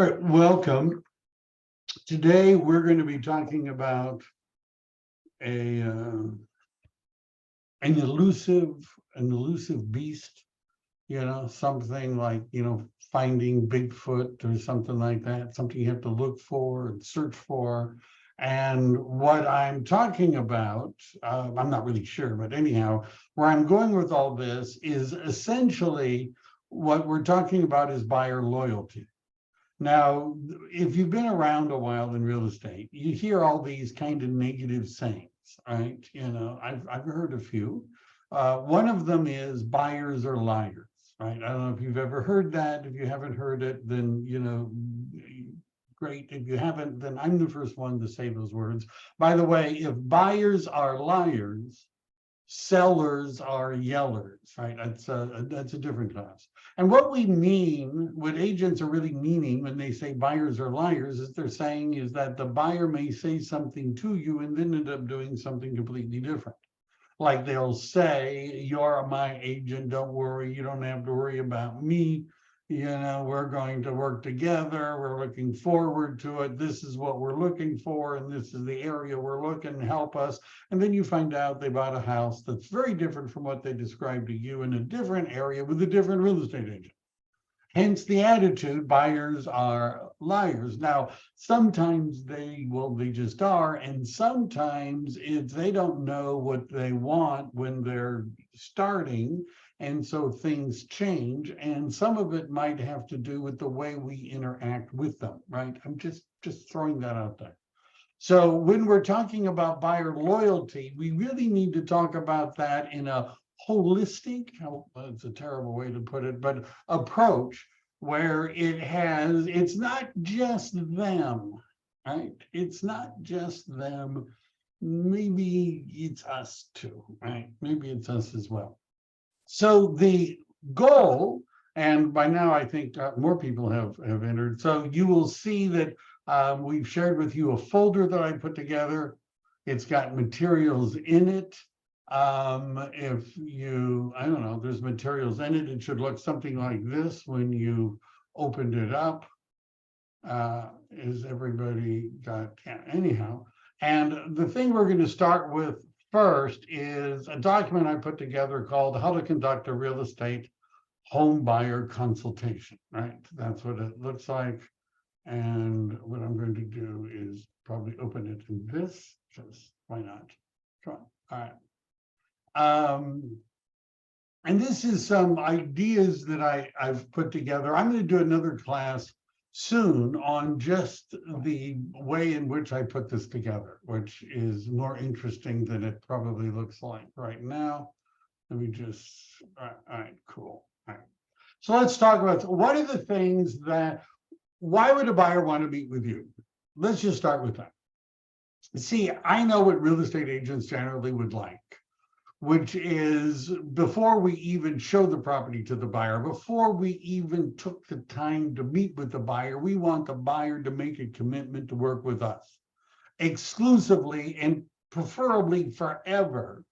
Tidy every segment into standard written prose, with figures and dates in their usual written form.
All right, welcome. Today we're going to be talking about an elusive beast. Something like finding Bigfoot or something like that. Something you have to look for and search for. And what I'm talking about, I'm not really sure, but anyhow, where I'm going with all this is essentially what we're talking about is buyer loyalty. Now, if you've been around a while in real estate, you hear all these kind of negative sayings, right? I've heard a few. One of them is buyers are liars, right? I don't know if you've ever heard that. If you haven't heard it, then, great. If you haven't, then I'm the first one to say those words. By the way, if buyers are liars, sellers are yellers, right? That's a different class. And what agents are really meaning when they say buyers are liars, is they're saying is that the buyer may say something to you and then end up doing something completely different. Like they'll say, you're my agent, don't worry, you don't have to worry about me. We're going to work together. We're looking forward to it. This is what we're looking for, and this is the area we're looking to help us. And then you find out they bought a house that's very different from what they described to you in a different area with a different real estate agent. Hence the attitude, buyers are liars. Now, sometimes they just are, and sometimes they don't know what they want when they're starting, and so things change, and some of it might have to do with the way we interact with them, right? I'm just throwing that out there. So when we're talking about buyer loyalty, we really need to talk about that in a holistic, it's a terrible way to put it, but approach where it's not just them, right? It's not just them. Maybe it's us too, right? Maybe it's us as well. So the goal, and by now I think more people have entered. So you will see that we've shared with you a folder that I put together. It's got materials in it. If you, I don't know, there's materials in it. It should look something like this when you opened it up. Is everybody got, anyhow. And the thing we're going to start with first is a document I put together called How to Conduct a Real Estate Home Buyer Consultation, right? That's what it looks like. And what I'm going to do is probably open it in this, just why not? Come on. All right. And this is some ideas that I've put together. I'm going to do another class soon on just the way in which I put this together, which is more interesting than it probably looks like right now. Let me just, all right, cool. All right. So let's talk about what are the things why would a buyer want to meet with you? Let's just start with that. See, I know what real estate agents generally would like, which is before we even show the property to the buyer, before we even took the time to meet with the buyer, we want the buyer to make a commitment to work with us exclusively and preferably forever.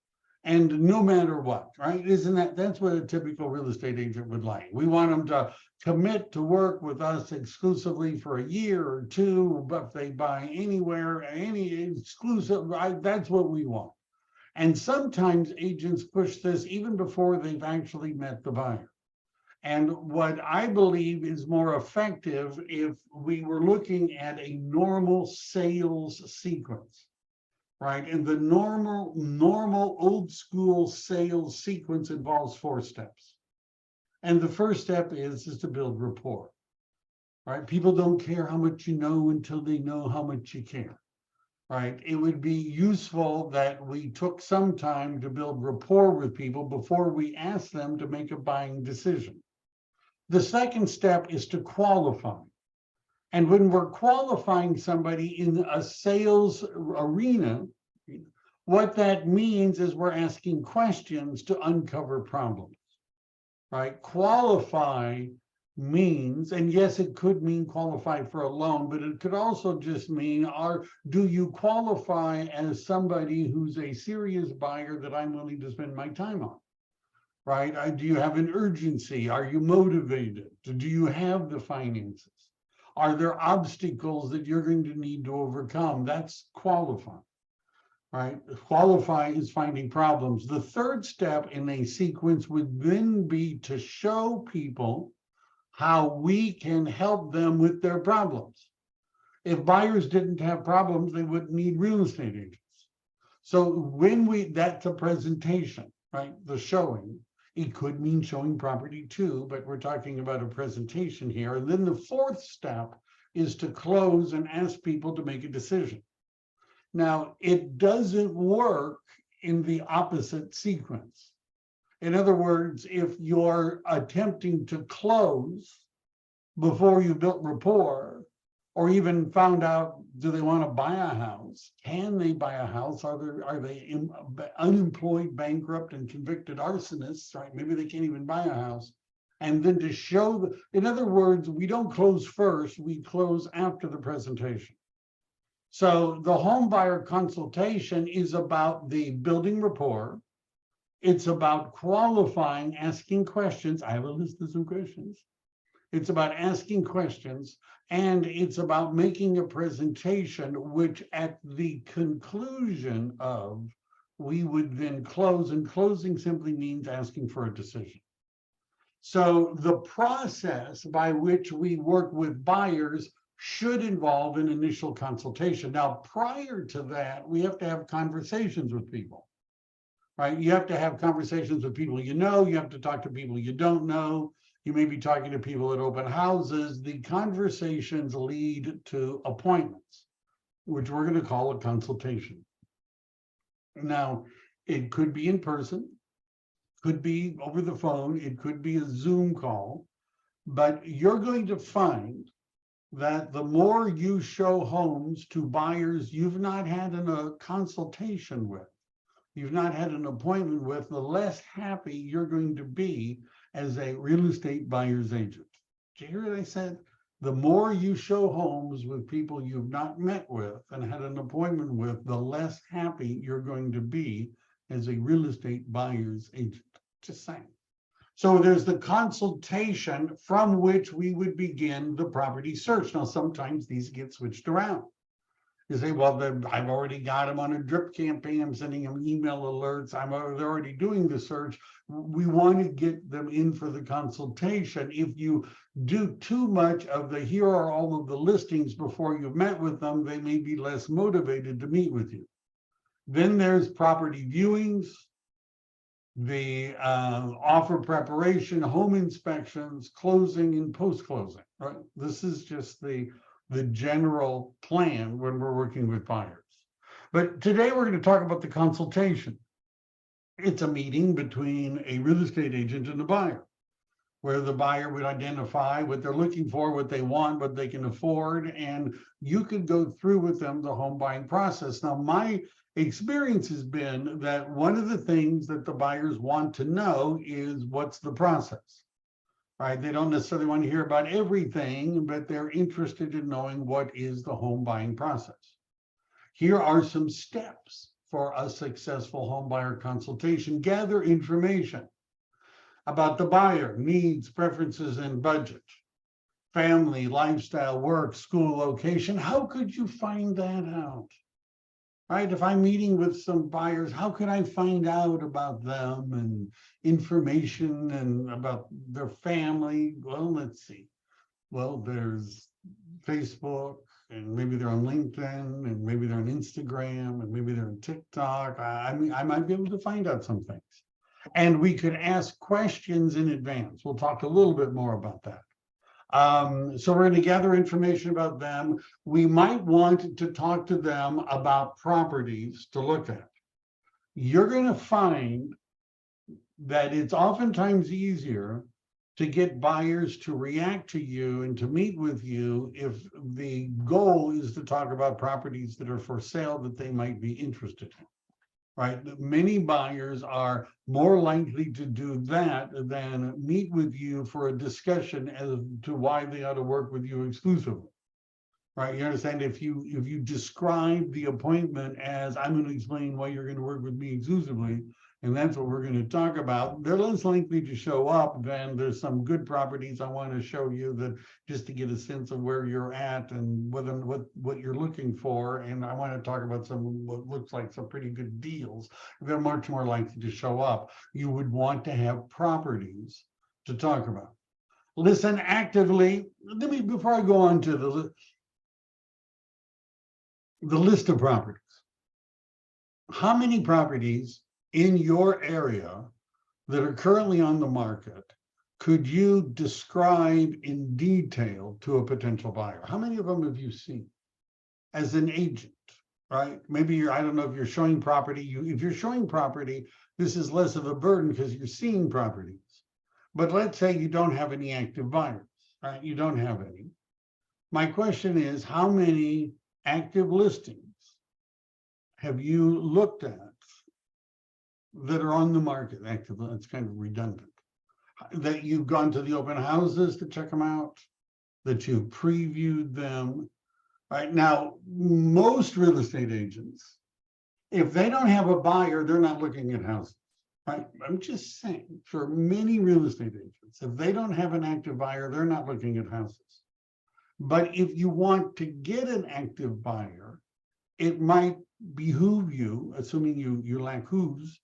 And no matter what, right? That's what a typical real estate agent would like. We want them to commit to work with us exclusively for a year or two, but if they buy anywhere, any exclusive, right? That's what we want. And sometimes agents push this even before they've actually met the buyer. And what I believe is more effective if we were looking at a normal sales sequence. Right, and the normal old school sales sequence involves 4 steps. And the first step is to build rapport. Right, people don't care how much you know until they know how much you care. Right, it would be useful that we took some time to build rapport with people before we ask them to make a buying decision. The second step is to qualify. And when we're qualifying somebody in a sales arena, what that means is we're asking questions to uncover problems, right? Qualify means, and yes, it could mean qualify for a loan, but it could also just mean, do you qualify as somebody who's a serious buyer that I'm willing to spend my time on? Right? Do you have an urgency? Are you motivated? Do you have the finances? Are there obstacles that you're going to need to overcome? That's qualifying, right? Qualify is finding problems. The third step in a sequence would then be to show people how we can help them with their problems. If buyers didn't have problems, they wouldn't need real estate agents. So when that's a presentation, right? The showing. It could mean showing property too, but we're talking about a presentation here. And then the fourth step is to close and ask people to make a decision. Now, it doesn't work in the opposite sequence. In other words, if you're attempting to close before you built rapport, or even found out, do they want to buy a house? Can they buy a house? Are they unemployed, bankrupt, and convicted arsonists? Right? Maybe they can't even buy a house. And then to show, in other words, we don't close first, we close after the presentation. So the home buyer consultation is about the building rapport. It's about qualifying, asking questions. I have a list of some questions. It's about asking questions, and it's about making a presentation, which at the conclusion of, we would then close, and closing simply means asking for a decision. So the process by which we work with buyers should involve an initial consultation. Now, prior to that, we have to have conversations with people, right? You have to have conversations with people you know, you have to talk to people you don't know. You may be talking to people at open houses. The conversations lead to appointments, which we're going to call a consultation. Now, it could be in person, could be over the phone, it could be a Zoom call, but you're going to find that the more you show homes to buyers you've not had a consultation with, you've not had an appointment with, the less happy you're going to be as a real estate buyer's agent. Did you hear what I said? The more you show homes with people you've not met with and had an appointment with, the less happy you're going to be as a real estate buyer's agent. Just saying. So there's the consultation from which we would begin the property search. Now, sometimes these get switched around. You say, well, I've already got them on a drip campaign. I'm sending them email alerts. They're already doing the search. We want to get them in for the consultation. If you do too much of the, here are all of the listings before you've met with them, they may be less motivated to meet with you. Then there's property viewings, the offer preparation, home inspections, closing, and post-closing, right? This is just the general plan when we're working with buyers. But today we're going to talk about the consultation. It's a meeting between a real estate agent and a buyer, where the buyer would identify what they're looking for, what they want, what they can afford, and you could go through with them the home buying process. Now, my experience has been that one of the things that the buyers want to know is what's the process, right? They don't necessarily want to hear about everything, but they're interested in knowing what is the home buying process. Here are some steps for a successful home buyer consultation. Gather information about the buyer, needs, preferences, and budget, family, lifestyle, work, school, location. How could you find that out? Right? If I'm meeting with some buyers, how can I find out about them and information and about their family? Well, let's see. Well, there's Facebook, and maybe they're on LinkedIn, and maybe they're on Instagram, and maybe they're on TikTok. I mean, I might be able to find out some things. And we could ask questions in advance. We'll talk a little bit more about that. So we're going to gather information about them. We might want to talk to them about properties to look at. You're going to find that it's oftentimes easier to get buyers to react to you and to meet with you if the goal is to talk about properties that are for sale that they might be interested in. Right? Many buyers are more likely to do that than meet with you for a discussion as to why they ought to work with you exclusively. Right? You understand? If you describe the appointment as, I'm going to explain why you're going to work with me exclusively, And that's what we're going to talk about. They're less likely to show up than there's some good properties I want to show you, that just to get a sense of where you're at and what you're looking for. And I want to talk about some what looks like some pretty good deals. They're much more likely to show up. You would want to have properties to talk about. Listen actively. Let me, before I go on to the list of properties, how many properties in your area that are currently on the market could you describe in detail to a potential buyer? How many of them have you seen as an agent, right? Maybe you're, I don't know if you're showing property. If you're showing property, this is less of a burden because you're seeing properties. But let's say you don't have any active buyers, right? You don't have any. My question is, how many active listings have you looked at that are on the market actively? That's kind of redundant. That you've gone to the open houses to check them out, that you've previewed them. Right now, most real estate agents, if they don't have a buyer, they're not looking at houses. Right? I'm just saying, for many real estate agents, if they don't have an active buyer, they're not looking at houses. But if you want to get an active buyer, it might behoove you, assuming you lack who's,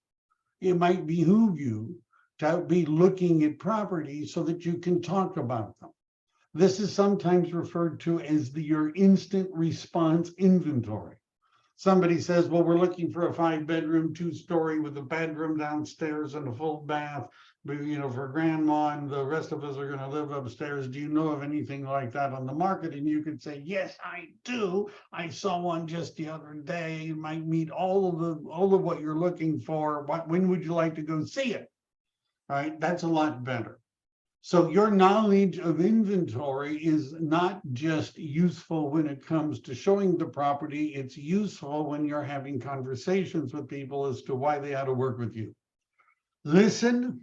it might behoove you to be looking at properties so that you can talk about them. This is sometimes referred to as your instant response inventory. Somebody says, well, we're looking for a 5-bedroom, 2-story with a bedroom downstairs and a full bath, for grandma, and the rest of us are going to live upstairs. Do you know of anything like that on the market? And you could say, yes, I do. I saw one just the other day. You might meet all of what you're looking for. When would you like to go see it? All right, that's a lot better. So your knowledge of inventory is not just useful when it comes to showing the property, it's useful when you're having conversations with people as to why they ought to work with you. Listen,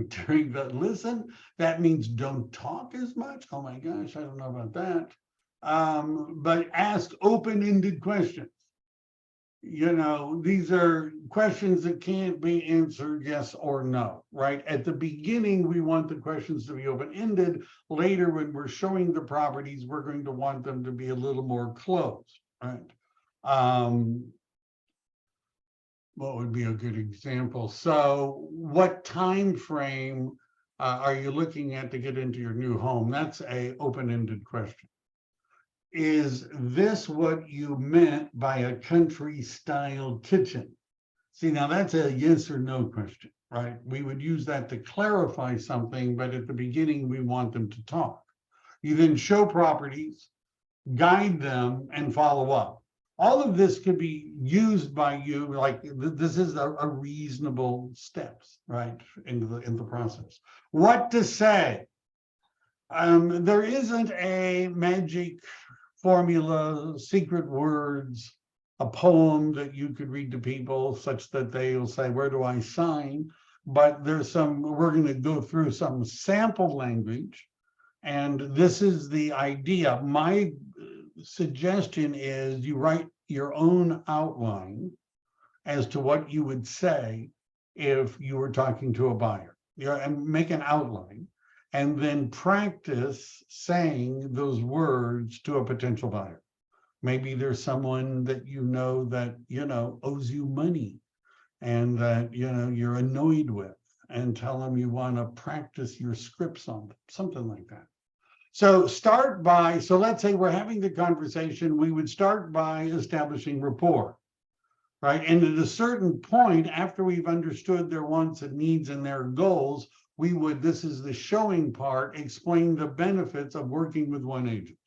during the listen, that means don't talk as much. Oh my gosh, I don't know about that. But ask open-ended questions. These are questions that can't be answered yes or no, right? At the beginning, we want the questions to be open-ended. Later, when we're showing the properties, we're going to want them to be a little more closed, right? What would be a good example? So what time frame are you looking at to get into your new home? That's an open-ended question. Is this what you meant by a country-style kitchen? See, now that's a yes or no question, right? We would use that to clarify something, but at the beginning, we want them to talk. You then show properties, guide them, and follow up. All of this could be used by you, like this is a reasonable steps, right, in the process. What to say? There isn't a magic formula, secret words, a poem that you could read to people such that they'll say, where do I sign? But we're going to go through some sample language. And this is the idea. My suggestion is you write your own outline as to what you would say if you were talking to a buyer. And make an outline. And then practice saying those words to a potential buyer. Maybe there's someone that that owes you money and that you're annoyed with, and tell them you want to practice your scripts on them, something like that. So let's say we're having the conversation, we would start by establishing rapport, right? And at a certain point, after we've understood their wants and needs and their goals, this is the showing part, explain the benefits of working with one agent.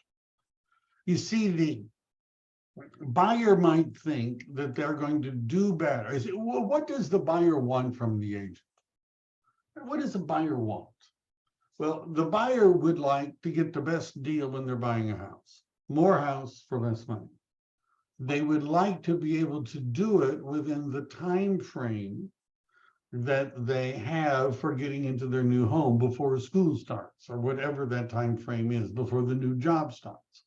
You see, the buyer might think that they're going to do better. I say, well, what does the buyer want from the agent? What does the buyer want? Well, the buyer would like to get the best deal when they're buying a house. More house for less money. They would like to be able to do it within the time frame that they have for getting into their new home before school starts, or whatever that time frame is, before the new job starts.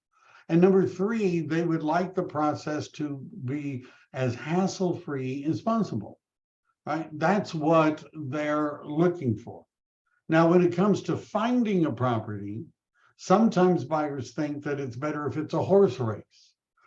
And number 3, they would like the process to be as hassle-free as possible. right? That's what they're looking for. Now, when it comes to finding a property, sometimes buyers think that it's better if it's a horse race.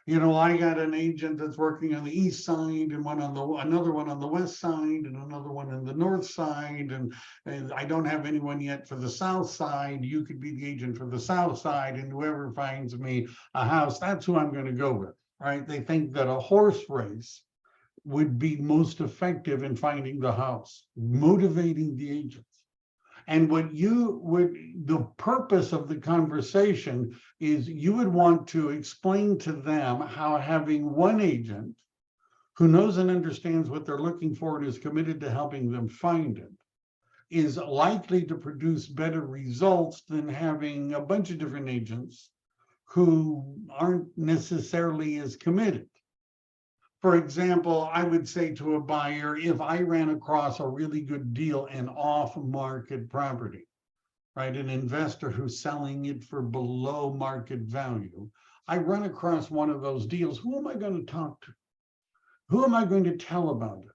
I got an agent that's working on the east side and another one on the west side and another one on the north side, and I don't have anyone yet for the south side. You could be the agent for the south side, and whoever finds me a house, that's who I'm going to go with, right? They think that a horse race would be most effective in finding the house, motivating the agents. And the purpose of the conversation is you would want to explain to them how having one agent who knows and understands what they're looking for and is committed to helping them find it is likely to produce better results than having a bunch of different agents who aren't necessarily as committed. For example, I would say to a buyer, if I ran across a really good deal in off-market property, right, an investor who's selling it for below market value, I run across one of those deals, who am I going to talk to? Who am I going to tell about it?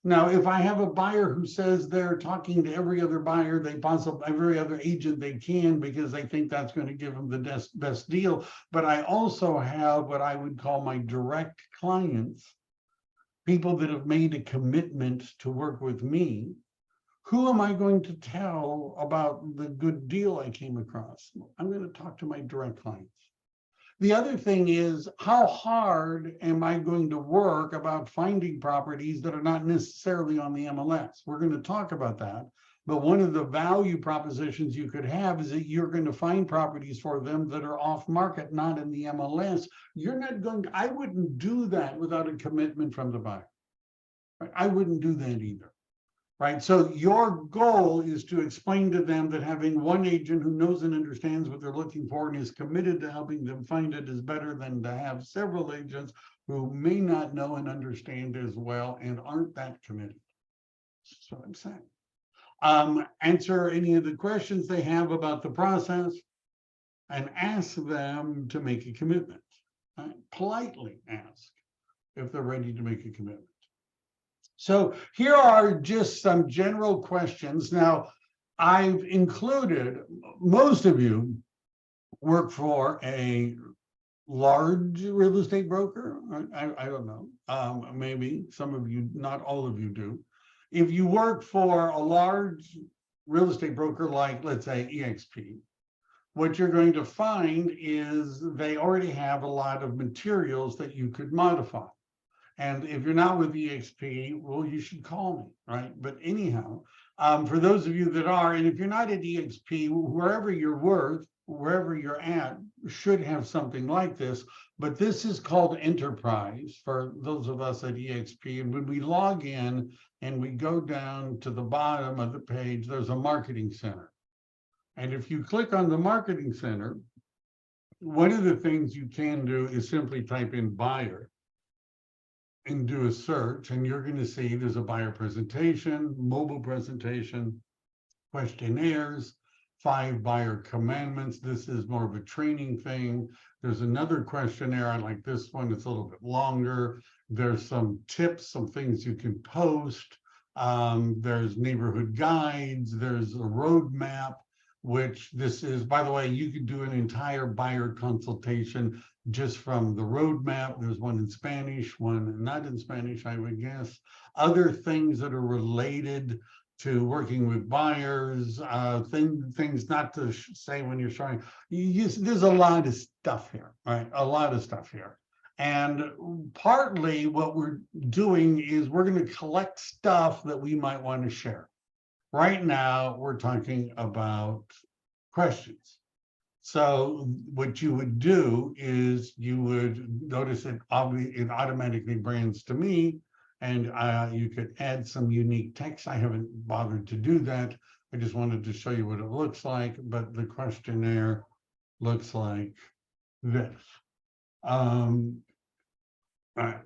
Now, if I have a buyer who says they're talking to every other buyer, every other agent they can because they think that's going to give them the best deal, but I also have what I would call my direct clients, people that have made a commitment to work with me, who am I going to tell about the good deal I came across? I'm going to talk to my direct clients. The other thing is, how hard am I going to work about finding properties that are not necessarily on the MLS? We're going to talk about that. But one of the value propositions you could have is that you're going to find properties for them that are off market, not in the MLS. I wouldn't do that without a commitment from the buyer. Right? I wouldn't do that either. Right. So your goal is to explain to them that having one agent who knows and understands what they're looking for and is committed to helping them find it is better than to have several agents who may not know and understand as well and aren't that committed. That's what I'm saying. Answer any of the questions they have about the process and ask them to make a commitment. Right? Politely ask if they're ready to make a commitment. So here are just some general questions. Now, I've included, most of you work for a large real estate broker. I don't know, maybe some of you, not all of you do. If you work for a large real estate broker, like let's say EXP, what you're going to find is they already have a lot of materials that you could modify. And if you're not with EXP, well, you should call me, right? But anyhow, for those of you that are, and if you're not at EXP, wherever you're at, should have something like this. But this is called Enterprise for those of us at EXP. And when we log in and we go down to the bottom of the page, there's a marketing center. And if you click on the marketing center, one of the things you can do is simply type in buyer and do a search, and you're going to see there's a buyer presentation, mobile presentation, questionnaires, 5 buyer commandments. This is more of a training thing. There's another questionnaire. I like this one. It's a little bit longer. There's some tips, some things you can post. There's neighborhood guides. There's a roadmap, which this is, by the way, you could do an entire buyer consultation just from the roadmap. There's one in Spanish, one not in Spanish, I would guess. Other things that are related to working with buyers, things not to say when you're showing. There's a lot of stuff here, right? A lot of stuff here. And partly what we're doing is we're going to collect stuff that we might want to share. Right now, we're talking about questions. So what you would do is you would notice it automatically brands to me, and you could add some unique text. I haven't bothered to do that. I just wanted to show you what it looks like, but the questionnaire looks like this. All right.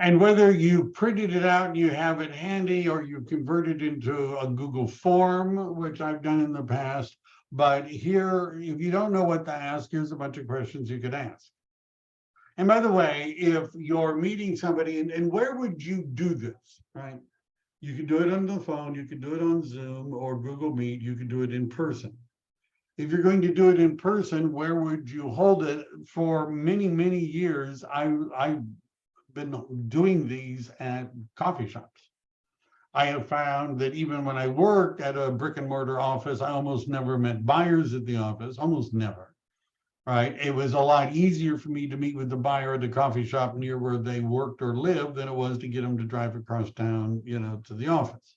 And whether you printed it out and you have it handy or you converted it into a Google form, which I've done in the past, but here, if you don't know what to ask, here's a bunch of questions you could ask. And by the way, if you're meeting somebody, and where would you do this, right? You can do it on the phone, you can do it on Zoom or Google Meet, you can do it in person. If you're going to do it in person, where would you hold it? For many, many years, I've been doing these at coffee shops. I have found that even when I worked at a brick and mortar office, I almost never met buyers at the office, almost never. Right. It was a lot easier for me to meet with the buyer at the coffee shop near where they worked or lived than it was to get them to drive across town, to the office.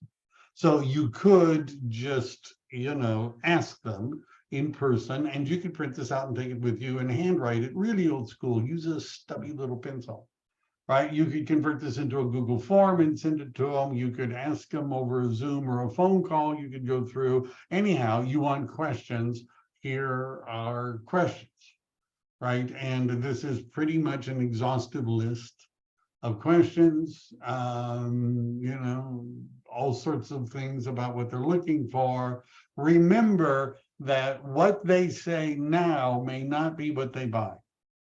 So you could just, ask them in person, and you could print this out and take it with you and handwrite it really old school. Use a stubby little pencil. Right. You could convert this into a Google form and send it to them. You could ask them over a Zoom or a phone call. You could go through. Anyhow, you want questions. Here are questions. Right. And this is pretty much an exhaustive list of questions, all sorts of things about what they're looking for. Remember that what they say now may not be what they buy.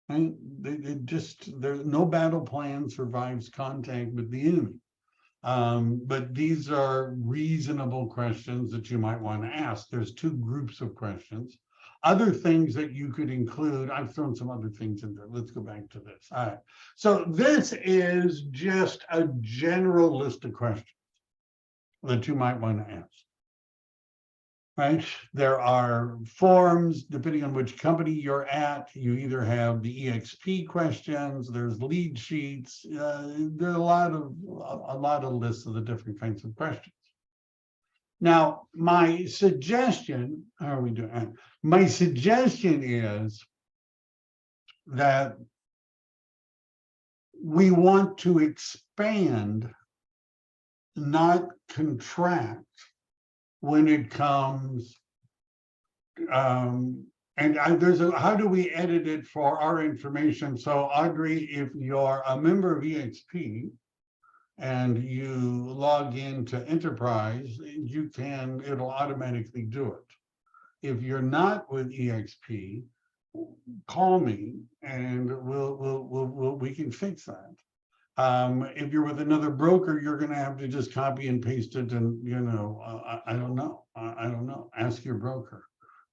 Right? There's no battle plan survives contact with the enemy. But these are reasonable questions that you might want to ask. There's two groups of questions. Other things that you could include, I've thrown some other things in there. Let's go back to this. All right. So this is just a general list of questions that you might want to ask. Right? There are forms, depending on which company you're at. You either have the EXP questions, there's lead sheets. There are a lot of lists of the different kinds of questions. Now, my suggestion, how are we doing? My suggestion is that we want to expand, not contract, when it comes, how do we edit it for our information? So Audrey, if you're a member of EXP and you log into Enterprise, it'll automatically do it. If you're not with EXP, call me and we can fix that. If you're with another broker, you're going to have to just copy and paste it. And, I don't know. I don't know. Ask your broker,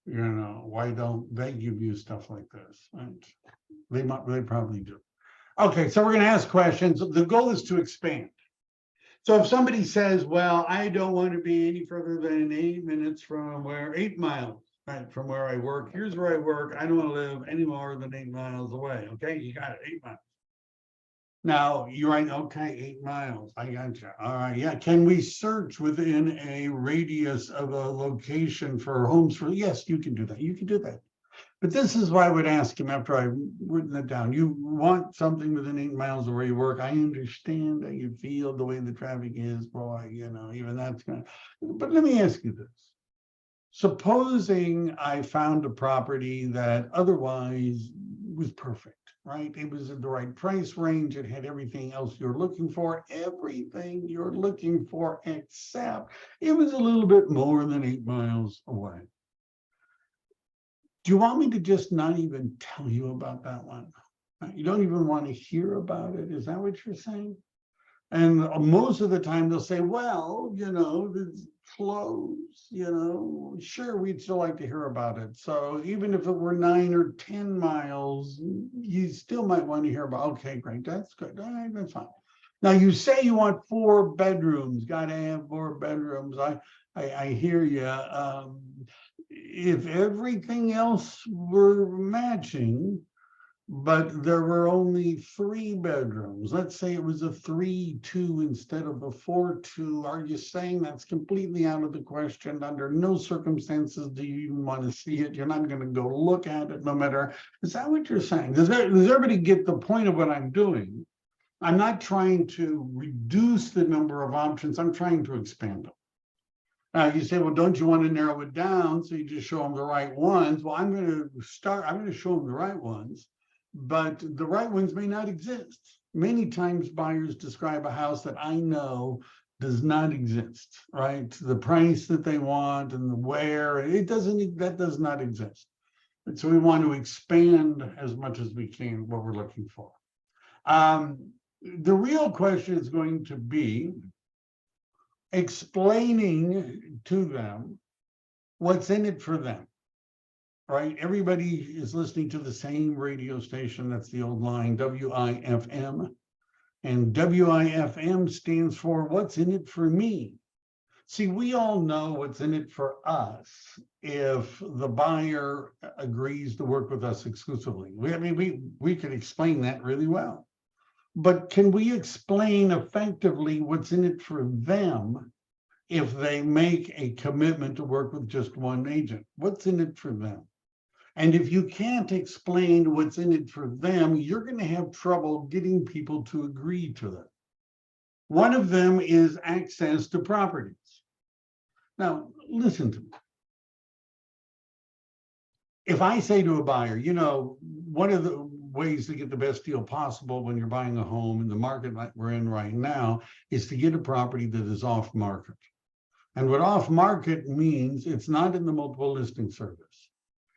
why don't they give you stuff like this? And they probably do. Okay. So we're going to ask questions. The goal is to expand. So if somebody says, well, I don't want to be any further than 8 minutes from 8 miles, right, from where I work. Here's where I work. I don't want to live any more than 8 miles away. Okay. You got it. 8 miles. Now, you're right, okay, 8 miles, I got you. All right, yeah, can we search within a radius of a location for homes for, yes, you can do that, But this is why I would ask him after I've written it down. You want something within 8 miles of where you work. I understand how you feel, the way the traffic is, boy, even that's gonna, but let me ask you this. Supposing I found a property that otherwise was perfect. Right? It was in the right price range. It had everything else you're looking for, except it was a little bit more than 8 miles away. Do you want me to just not even tell you about that one? You don't even want to hear about it? Is that what you're saying? And most of the time they'll say, well, it's close, sure, we'd still like to hear about it. So even if it were 9 or 10 miles, you still might want to hear about, okay, great, that's good. All right, that's fine. Now you say you want 4 bedrooms, got to have 4 bedrooms. I hear you. If everything else were matching, but there were only 3 bedrooms. Let's say it was a 3-2 instead of a 4-2. Are you saying that's completely out of the question? Under no circumstances do you even want to see it. You're not going to go look at it no matter. Is that what you're saying? Does everybody get the point of what I'm doing? I'm not trying to reduce the number of options. I'm trying to expand them. Now you say, well, don't you want to narrow it down so you just show them the right ones? Well, I'm going to show them the right ones. But the right ones may not exist. Many times buyers describe a house that I know does not exist, right? The price that they want and the where, that does not exist. So we want to expand as much as we can what we're looking for. The real question is going to be explaining to them what's in it for them, right? Everybody is listening to the same radio station. That's the old line, WIFM. And WIFM stands for what's in it for me. See, we all know what's in it for us if the buyer agrees to work with us exclusively. We can explain that really well. But can we explain effectively what's in it for them if they make a commitment to work with just one agent? What's in it for them? And if you can't explain what's in it for them, you're going to have trouble getting people to agree to that. One of them is access to properties. Now, listen to me. If I say to a buyer, you know, one of the ways to get the best deal possible when you're buying a home in the market like we're in right now is to get a property that is off market. And what off market means, it's not in the multiple listing service.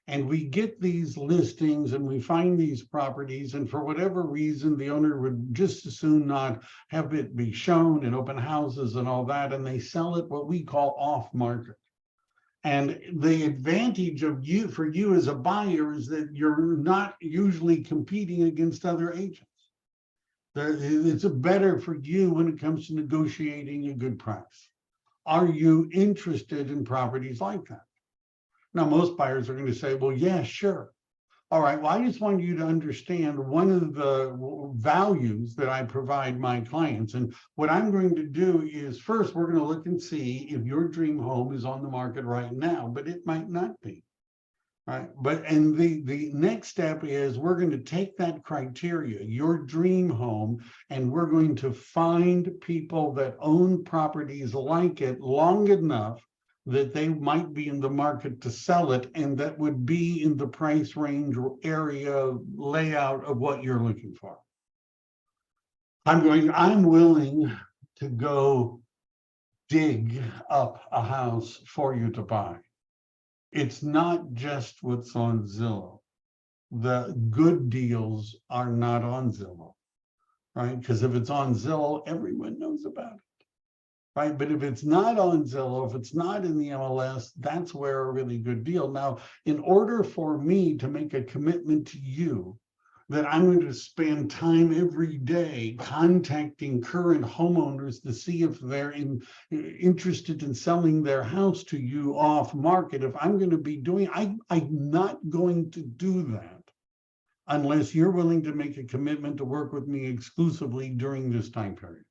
And we get these listings and we find these properties, and for whatever reason, the owner would just as soon not have it be shown in open houses and all that, and they sell it what we call off market. And the advantage of you, for you as a buyer, is that you're not usually competing against other agents. It's better for you when it comes to negotiating a good price. Are you interested in properties like that? Now, most buyers are going to say, well, yeah, sure. All right, well, I just want you to understand one of the values that I provide my clients. And what I'm going to do is first, we're going to look and see if your dream home is on the market right now, but it might not be. Right. And the next step is we're going to take that criteria, your dream home, and we're going to find people that own properties like it long enough that they might be in the market to sell it, and that would be in the price range or area layout of what you're looking for. I'm willing to go dig up a house for you to buy. It's not just what's on Zillow. The good deals are not on Zillow, right? Because if it's on Zillow, everyone knows about it. Right, but if it's not on Zillow, if it's not in the MLS, that's where a really good deal. Now, in order for me to make a commitment to you that I'm going to spend time every day contacting current homeowners to see if they're interested in selling their house to you off market, if I'm going to be doing, I'm not going to do that unless you're willing to make a commitment to work with me exclusively during this time period.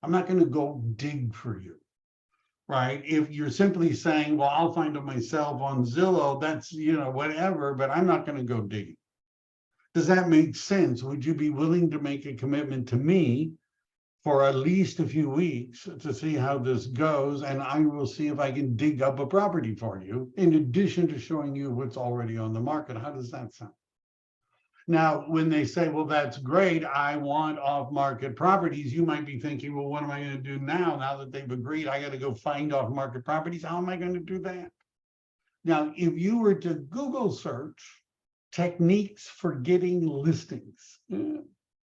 I'm not going to go dig for you, right? If you're simply saying, well, I'll find it myself on Zillow, that's, you know, whatever, but I'm not going to go digging. Does that make sense? Would you be willing to make a commitment to me for at least a few weeks to see how this goes? And I will see if I can dig up a property for you, in addition to showing you what's already on the market. How does that sound? Now, when they say, well, that's great, I want off-market properties, you might be thinking, well, what am I going to do now that they've agreed? I got to go find off-market properties. How am I going to do that? Now, if you were to Google search techniques for getting listings,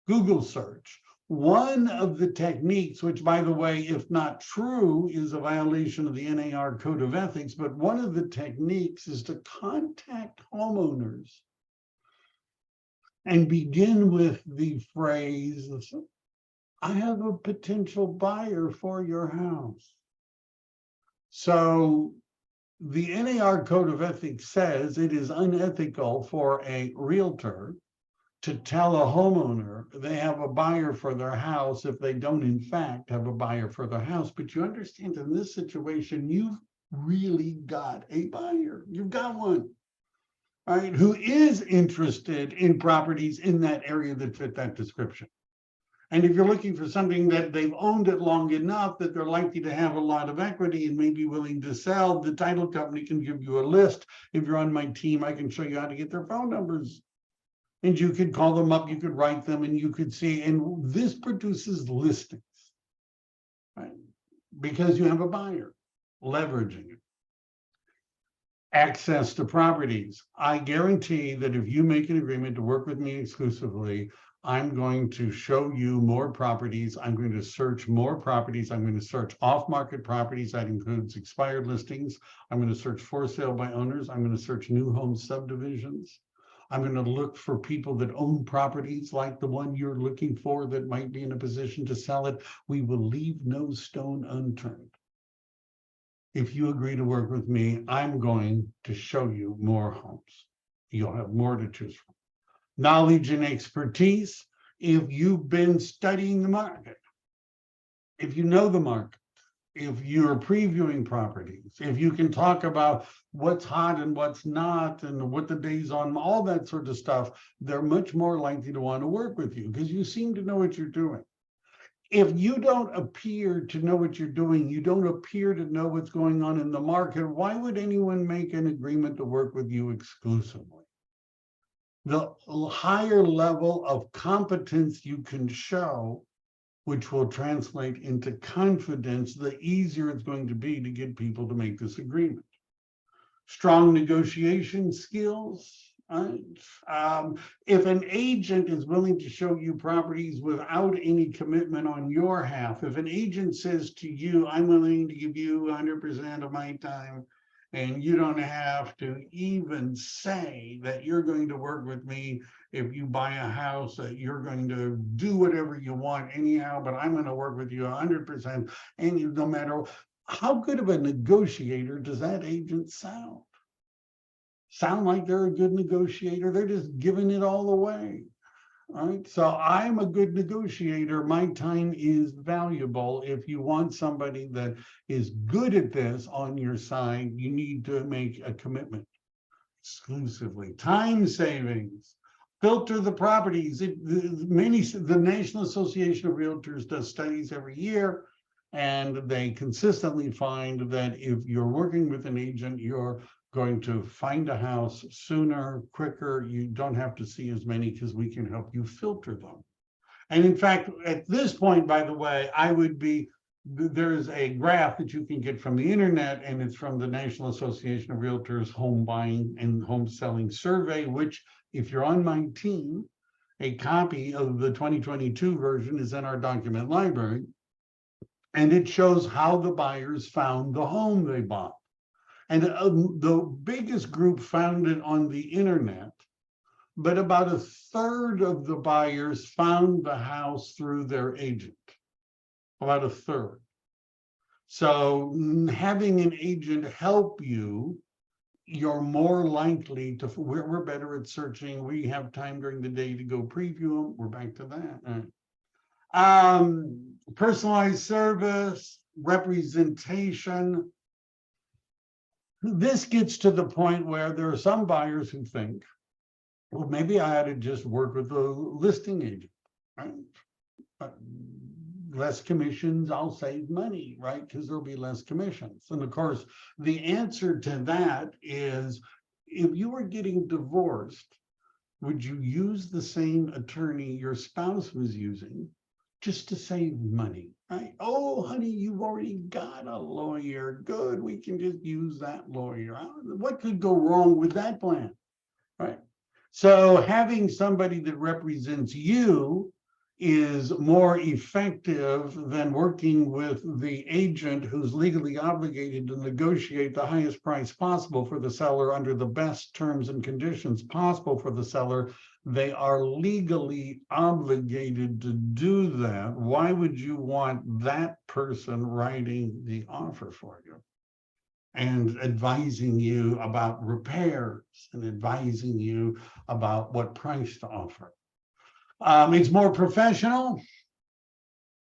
Google search, one of the techniques, which, by the way, if not true, is a violation of the NAR Code of Ethics, but one of the techniques is to contact homeowners and begin with the phrase, I have a potential buyer for your house. So the NAR Code of Ethics says it is unethical for a realtor to tell a homeowner they have a buyer for their house if they don't in fact have a buyer for their house. But you understand, in this situation, you've really got a buyer. You've got one. Right, who is interested in properties in that area that fit that description. And if you're looking for something that they've owned it long enough that they're likely to have a lot of equity and may be willing to sell, the title company can give you a list. If you're on my team, I can show you how to get their phone numbers. And you could call them up, you could write them, and you could see, and this produces listings, right? Because you have a buyer leveraging it. Access to properties. I guarantee that if you make an agreement to work with me exclusively, I'm going to show you more properties. I'm going to search more properties. I'm going to search off-market properties. That includes expired listings. I'm going to search for sale by owners. I'm going to search new home subdivisions. I'm going to look for people that own properties like the one you're looking for that might be in a position to sell it. We will leave no stone unturned. If you agree to work with me, I'm going to show you more homes. You'll have more to choose from. Knowledge and expertise. If you've been studying the market, if you know the market, if you're previewing properties, if you can talk about what's hot and what's not and what the days on, all that sort of stuff, they're much more likely to want to work with you because you seem to know what you're doing. If you don't appear to know what you're doing, you don't appear to know what's going on in the market, why would anyone make an agreement to work with you exclusively? The higher level of competence you can show, which will translate into confidence, the easier it's going to be to get people to make this agreement. Strong negotiation skills. If an agent is willing to show you properties without any commitment on your half, if an agent says to you, I'm willing to give you 100% of my time, and you don't have to even say that you're going to work with me if you buy a house, that you're going to do whatever you want anyhow, but I'm going to work with you 100%, and no matter how good of a negotiator does that agent sound? Sound like they're a good negotiator? They're just giving it all away. All right. So I'm a good negotiator. My time is valuable. If you want somebody that is good at this on your side, you need to make a commitment exclusively. Time savings. Filter the properties. The National Association of Realtors does studies every year, and they consistently find that if you're working with an agent, you're going to find a house sooner, quicker. You don't have to see as many because we can help you filter them. And in fact, at this point, by the way, there's a graph that you can get from the internet, and it's from the National Association of Realtors Home Buying and Home Selling Survey, which, if you're on my team, a copy of the 2022 version is in our document library, and it shows how the buyers found the home they bought. And the biggest group found it on the internet, but about a third of the buyers found the house through their agent, about a third. So having an agent help you, you're more likely to, we're better at searching. We have time during the day to go preview them. We're back to that. Personalized service, representation. This gets to the point where there are some buyers who think, well, maybe I ought to just work with a listing agent, right? Less commissions, I'll save money, right? Because there'll be less commissions. And of course, the answer to that is, if you were getting divorced, would you use the same attorney your spouse was using just to save money, right? Oh, honey, you've already got a lawyer. Good, we can just use that lawyer. What could go wrong with that plan, right? So having somebody that represents you is more effective than working with the agent who's legally obligated to negotiate the highest price possible for the seller under the best terms and conditions possible for the seller. They are legally obligated to do that. Why would you want that person writing the offer for you and advising you about repairs and advising you about what price to offer? It's more professional,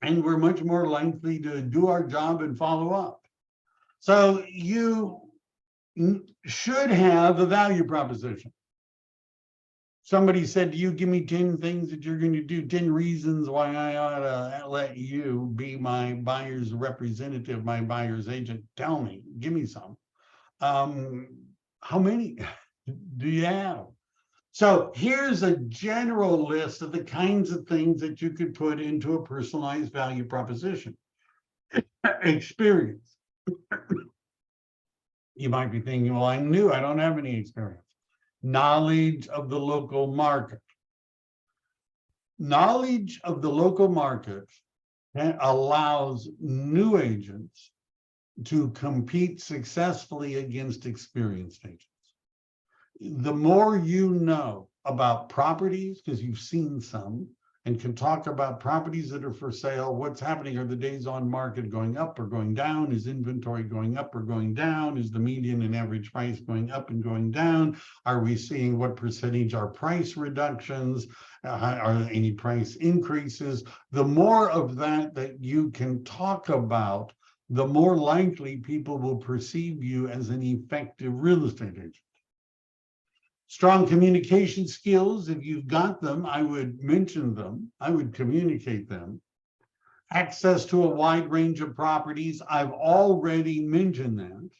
and we're much more likely to do our job and follow up. So you should have a value proposition. Somebody said to you, give me 10 things that you're going to do, 10 reasons why I ought to let you be my buyer's representative, my buyer's agent. Tell me, give me some. How many do you have? So here's a general list of the kinds of things that you could put into a personalized value proposition. Experience. You might be thinking, well, I don't have any experience. Knowledge of the local market. Knowledge of the local market allows new agents to compete successfully against experienced agents. The more you know about properties, because you've seen some, and can talk about properties that are for sale, what's happening, are the days on market going up or going down? Is inventory going up or going down? Is the median and average price going up and going down? Are we seeing what percentage are price reductions? Are there any price increases? The more of that you can talk about, the more likely people will perceive you as an effective real estate agent. Strong communication skills, if you've got them, I would mention them. I would communicate them. Access to a wide range of properties. I've already mentioned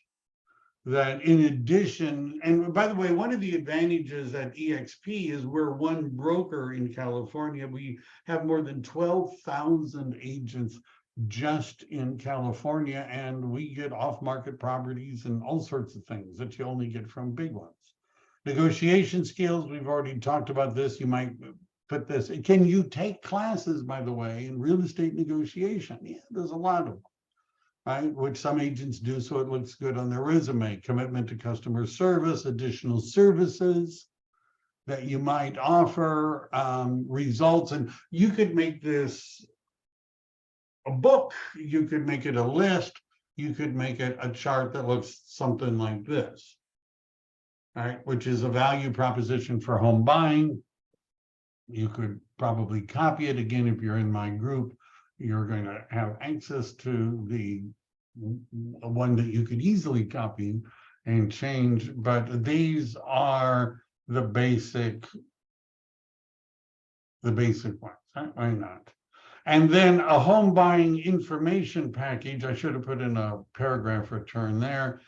that in addition, and by the way, one of the advantages at EXP is we're one broker in California. We have more than 12,000 agents just in California, and we get off-market properties and all sorts of things that you only get from big ones. Negotiation skills, we've already talked about this. You might put this. Can you take classes, by the way, in real estate negotiation? Yeah, there's a lot of them, right? Which some agents do, so it looks good on their resume. Commitment to customer service, additional services that you might offer, results. And you could make this a book. You could make it a list. You could make it a chart that looks something like this. Right, which is a value proposition for home buying. You could probably copy it. Again, if you're in my group, you're going to have access to the one that you could easily copy and change. But these are the basic ones. Right? Why not? And then a home buying information package. I should have put in a paragraph return there.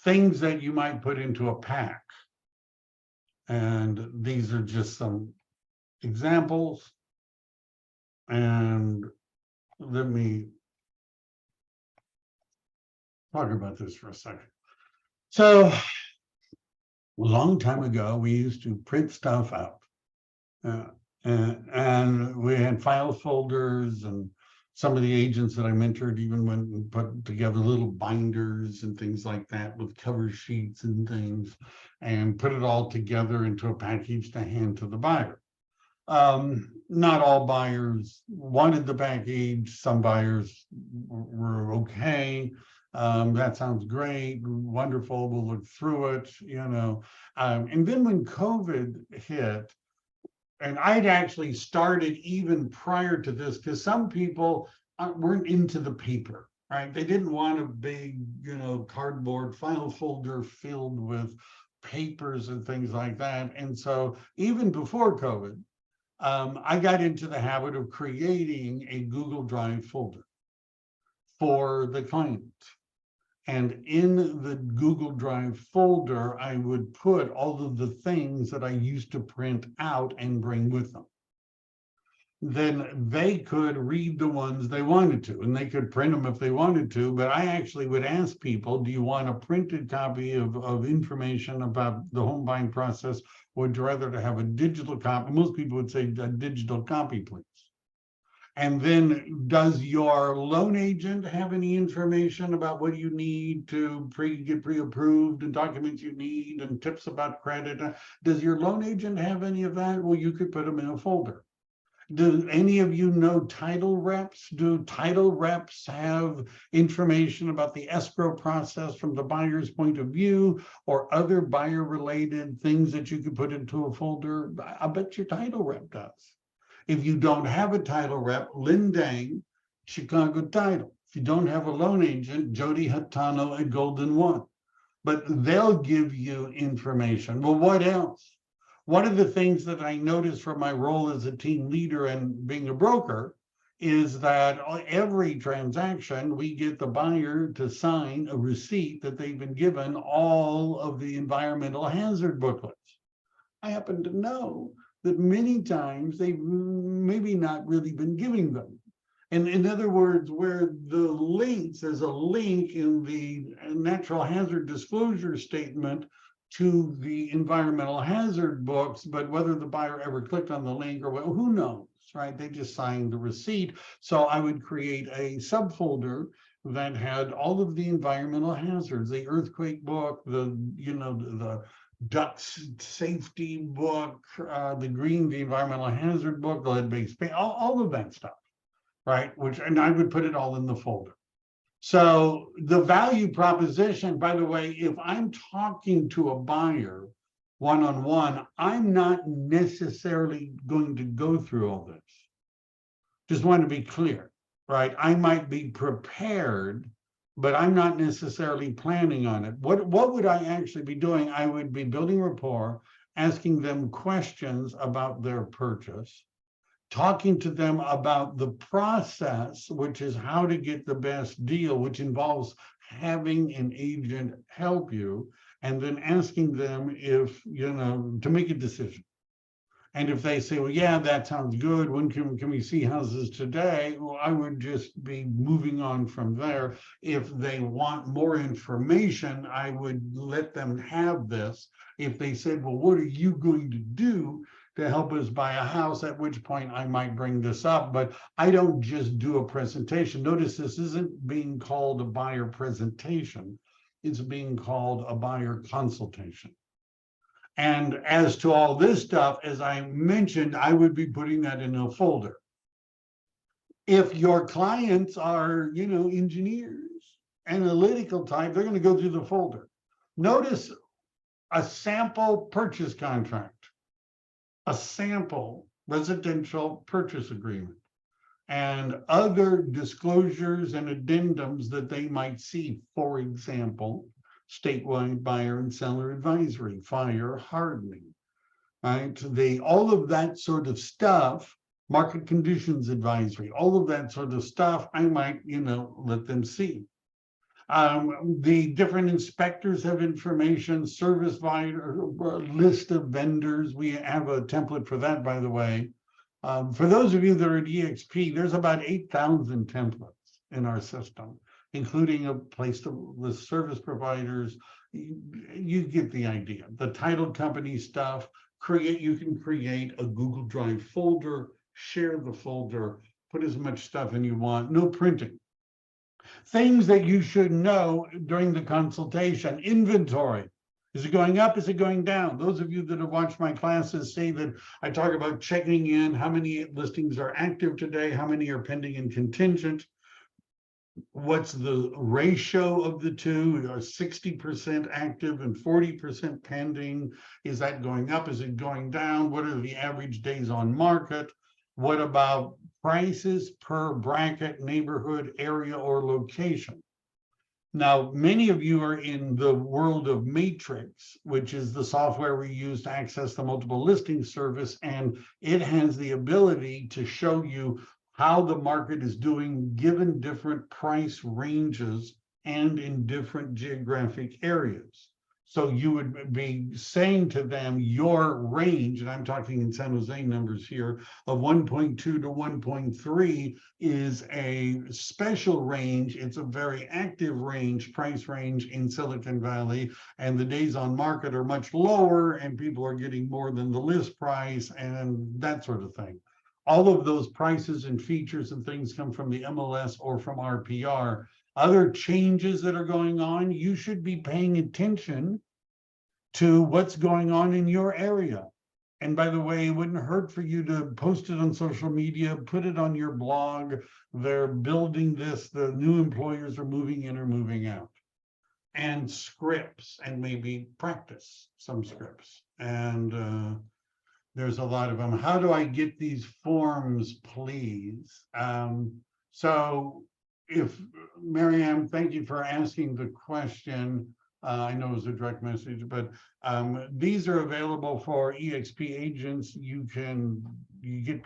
Things that you might put into a pack. And these are just some examples. And let me talk about this for a second. So a long time ago, we used to print stuff out. And we had file folders, and some of the agents that I mentored even went and put together little binders and things like that with cover sheets and things, and put it all together into a package to hand to the buyer. Not all buyers wanted the package. Some buyers were okay. That sounds great, wonderful, we'll look through it, and then when COVID hit, and I'd actually started even prior to this, because some people weren't into the paper, right? They didn't want a big, cardboard file folder filled with papers and things like that. And so even before COVID, I got into the habit of creating a Google Drive folder for the client. And in the Google Drive folder, I would put all of the things that I used to print out and bring with them. Then they could read the ones they wanted to, and they could print them if they wanted to. But I actually would ask people, do you want a printed copy of information about the home buying process? Or would you rather to have a digital copy? Most people would say a digital copy, please. And then, does your loan agent have any information about what you need to get pre-approved and documents you need and tips about credit? Does your loan agent have any of that? Well, you could put them in a folder. Do any of you know title reps? Do title reps have information about the escrow process from the buyer's point of view, or other buyer-related things that you could put into a folder? I bet your title rep does. If you don't have a title rep, Lynn Dang, Chicago Title. If you don't have a loan agent, Jody Hatano at Golden One. But they'll give you information. Well, what else? One of the things that I noticed from my role as a team leader and being a broker is that every transaction, we get the buyer to sign a receipt that they've been given all of the environmental hazard booklets. I happen to know that many times they've maybe not really been giving them. And in other words, where the links, there's a link in the natural hazard disclosure statement to the environmental hazard books, but whether the buyer ever clicked on the link or what, who knows, right? They just signed the receipt. So I would create a subfolder that had all of the environmental hazards, the earthquake book, the ducks safety book, the environmental hazard book, the lead-based paint, all of that stuff, right? And I would put it all in the folder. So the value proposition, by the way, if I'm talking to a buyer one-on-one, I'm not necessarily going to go through all this. Just want to be clear, right? I might be prepared, but I'm not necessarily planning on it. What would I actually be doing? I would be building rapport, asking them questions about their purchase, talking to them about the process, which is how to get the best deal, which involves having an agent help you, and then asking them if, to make a decision. And if they say, well, yeah, that sounds good, when can we see houses today? Well, I would just be moving on from there. If they want more information, I would let them have this. If they said, well, what are you going to do to help us buy a house, at which point I might bring this up, but I don't just do a presentation. Notice this isn't being called a buyer presentation. It's being called a buyer consultation. And as to all this stuff, as I mentioned, I would be putting that in a folder. If your clients are, engineers, analytical type, they're going to go through the folder. Notice a sample purchase contract, a sample residential purchase agreement, and other disclosures and addendums that they might see. For example, statewide buyer and seller advisory, fire hardening, right? All of that sort of stuff, market conditions advisory, all of that sort of stuff, I might, let them see. The different inspectors have information, service provider, list of vendors. We have a template for that, by the way. For those of you that are at EXP, there's about 8,000 templates in our system, including a place to list service providers. You get the idea. The title company stuff, you can create a Google Drive folder, share the folder, put as much stuff in you want, no printing. Things that you should know during the consultation: inventory. Is it going up? Is it going down? Those of you that have watched my classes say that I talk about checking in, how many listings are active today, how many are pending and contingent. What's the ratio of the two? Are 60% active and 40% pending? Is that going up? Is it going down? What are the average days on market? What about prices per bracket, neighborhood, area, or location? Now, many of you are in the world of Matrix, which is the software we use to access the multiple listing service, and it has the ability to show you how the market is doing given different price ranges and in different geographic areas. So you would be saying to them your range, and I'm talking in San Jose numbers here, of 1.2 to 1.3 is a special range. It's a very active range, price range in Silicon Valley, and the days on market are much lower and people are getting more than the list price and that sort of thing. All of those prices and features and things come from the MLS or from RPR. Other changes that are going on, you should be paying attention to what's going on in your area. And by the way, it wouldn't hurt for you to post it on social media, put it on your blog. They're building this, the new employers are moving in or moving out. And scripts, and maybe practice some scripts. And there's a lot of them. How do I get these forms, please? So if, Marianne, thank you for asking the question. I know it was a direct message, but these are available for EXP agents.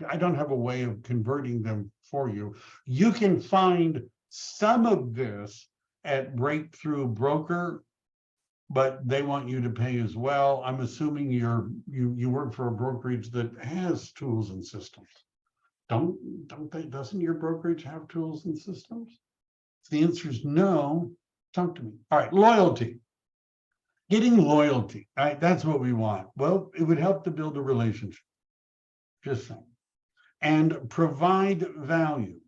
I don't have a way of converting them for you. You can find some of this at Breakthrough Broker, but they want you to pay as well. I'm assuming you work for a brokerage that has tools and systems. Doesn't your brokerage have tools and systems? If the answer is no, talk to me. All right, loyalty. Getting loyalty, all right, that's what we want. Well, it would help to build a relationship, just saying. And provide value.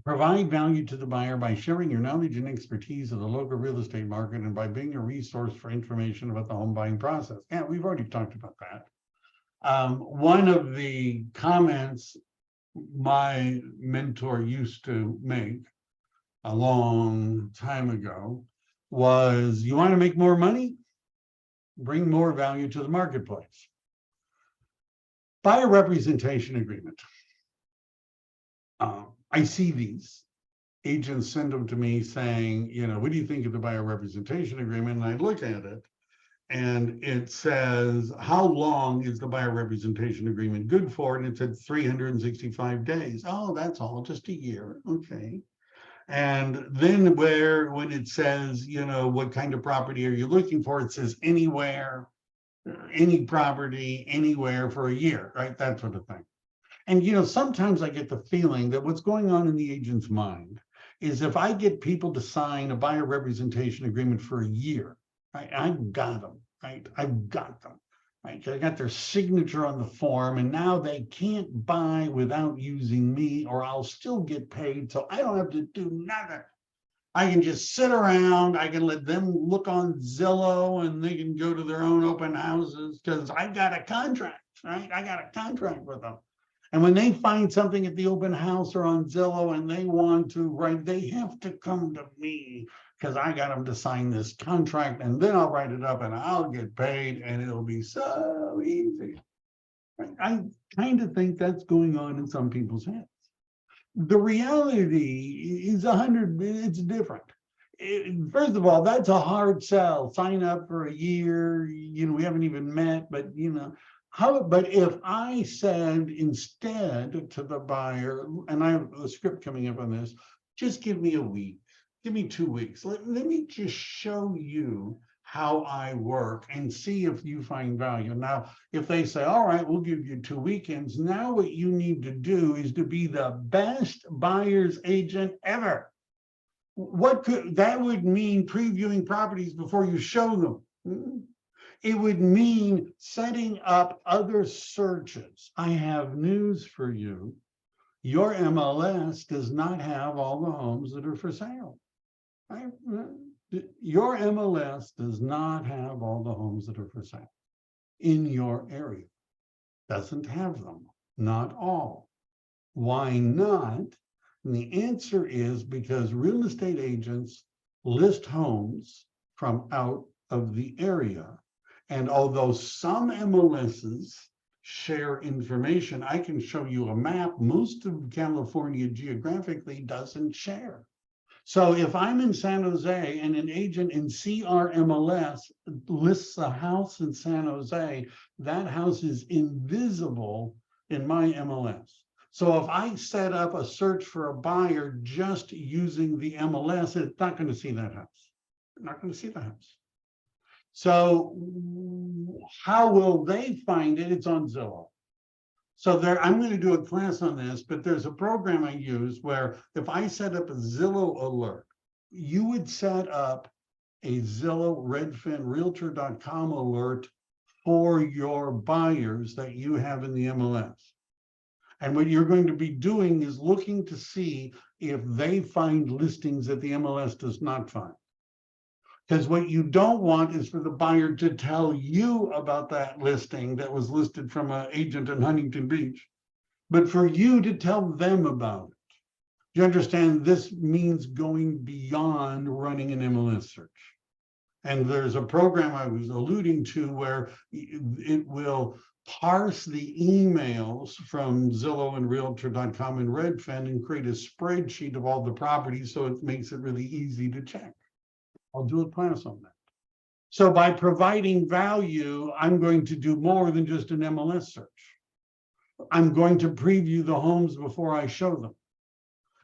Provide value to the buyer by sharing your knowledge and expertise of the local real estate market and by being a resource for information about the home buying process. Yeah, we've already talked about that. One of the comments my mentor used to make a long time ago was, you want to make more money? Bring more value to the marketplace. Buyer representation agreement. I see these. Agents send them to me saying, what do you think of the buyer representation agreement? And I look at it and it says, how long is the buyer representation agreement good for? And it said 365 days. Oh, that's all, just a year. Okay. And then when it says, what kind of property are you looking for? It says anywhere, any property, anywhere for a year, right? That sort of thing. And, sometimes I get the feeling that what's going on in the agent's mind is if I get people to sign a buyer representation agreement for a year, right, I've got them, right? I've got them, right? I got their signature on the form, and now they can't buy without using me, or I'll still get paid, so I don't have to do nothing. I can just sit around, I can let them look on Zillow, and they can go to their own open houses because I got a contract, right? I got a contract with them. And when they find something at the open house or on Zillow and they want to write, they have to come to me because I got them to sign this contract, and then I'll write it up and I'll get paid and it'll be so easy. Right? I kind of think that's going on in some people's heads. The reality is it's different. First of all, that's a hard sell. Sign up for a year, we haven't even met, but but if I said instead to the buyer, and I have a script coming up on this, just give me a week, give me 2 weeks. Let me just show you how I work and see if you find value. Now, if they say, all right, we'll give you 2 weekends. Now what you need to do is to be the best buyer's agent ever. That would mean previewing properties before you show them. It would mean setting up other searches. I have news for you. Your MLS does not have all the homes that are for sale. Right? Your MLS does not have all the homes that are for sale in your area. Doesn't have them, not all. Why not? And the answer is because real estate agents list homes from out of the area. And although some MLSs share information, I can show you a map. Most of California geographically doesn't share. So if I'm in San Jose and an agent in CRMLS lists a house in San Jose, that house is invisible in my MLS. So if I set up a search for a buyer just using the MLS, it's not going to see that house. Not going to see the house. So how will they find it? It's on Zillow. So I'm going to do a class on this, but there's a program I use where if I set up a Zillow alert, you would set up a Zillow Redfin Realtor.com alert for your buyers that you have in the MLS. And what you're going to be doing is looking to see if they find listings that the MLS does not find. Because what you don't want is for the buyer to tell you about that listing that was listed from an agent in Huntington Beach, but for you to tell them about it. You understand this means going beyond running an MLS search. And there's a program I was alluding to where it will parse the emails from Zillow and Realtor.com and Redfin and create a spreadsheet of all the properties, so it makes it really easy to check. I'll do a class on that. So by providing value, I'm going to do more than just an MLS search. I'm going to preview the homes before I show them.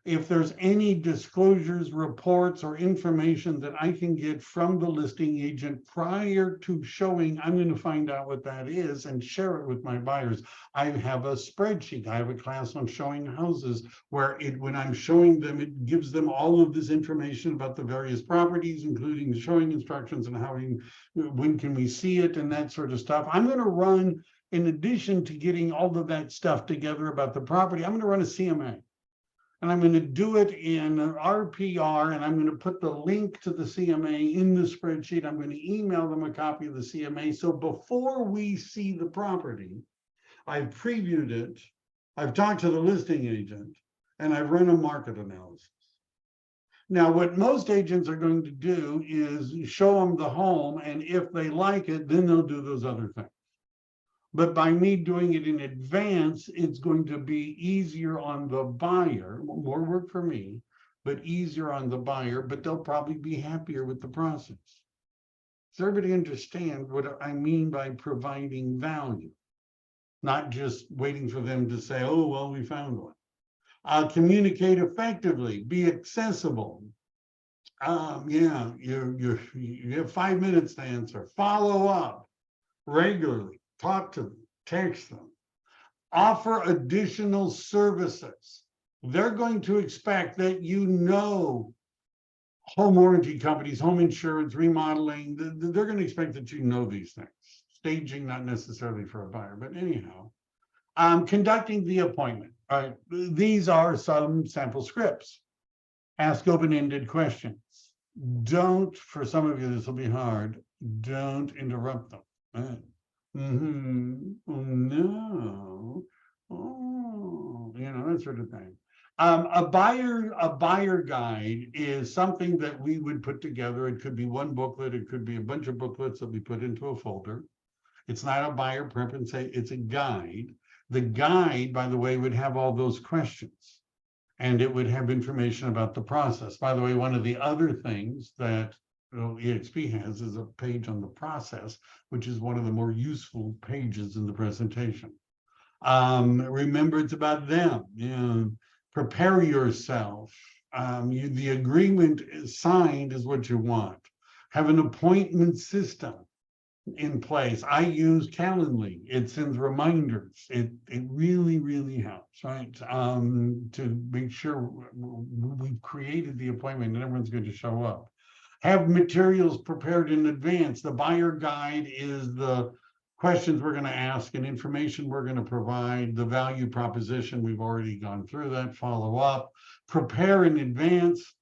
if there's any disclosures, reports, or information that I can get from the listing agent prior to showing, I'm going to find out what that is and share it with my buyers. I have a spreadsheet. I have a class on showing houses where when I'm showing them, it gives them all of this information about the various properties, including the showing instructions and when can we see it and that sort of stuff. I'm going to run, in addition to getting all of that stuff together about the property, I'm going to run a CMA. And I'm going to do it in RPR, and I'm going to put the link to the CMA in the spreadsheet. I'm going to email them a copy of the CMA. So before we see the property, I've previewed it, I've talked to the listing agent, and I've run a market analysis. Now, what most agents are going to do is show them the home, and if they like it, then they'll do those other things. But by me doing it in advance, it's going to be easier on the buyer, more work for me, but easier on the buyer, but they'll probably be happier with the process. Does everybody understand what I mean by providing value? Not just waiting for them to say, oh, well, we found one. Communicate effectively, be accessible. Yeah, you have 5 minutes to answer. Follow up regularly. Talk to them, text them, offer additional services. They're going to expect that you know home warranty companies, home insurance, remodeling. They're going to expect that you know these things. Staging, not necessarily for a buyer, but anyhow. Conducting the appointment. All right, these are some sample scripts. Ask open-ended questions. Don't, for some of you, this will be hard, don't interrupt them. Right? Oh, no. Oh, that sort of thing. A buyer guide is something that we would put together. It could be one booklet. It could be a bunch of booklets that we put into a folder. It's not a buyer preference. It's a guide. The guide, by the way, would have all those questions, and it would have information about the process. By the way, one of the other things that EXP has is a page on the process, which is one of the more useful pages in the presentation. Remember, it's about them. Prepare yourself. The agreement signed is what you want. Have an appointment system in place. I use Calendly. It sends reminders. It really, really helps, right? To make sure we've created the appointment and everyone's going to show up. Have materials prepared in advance. The buyer guide is the questions we're going to ask and information we're going to provide. The value proposition, we've already gone through that. Follow up. Prepare in advance.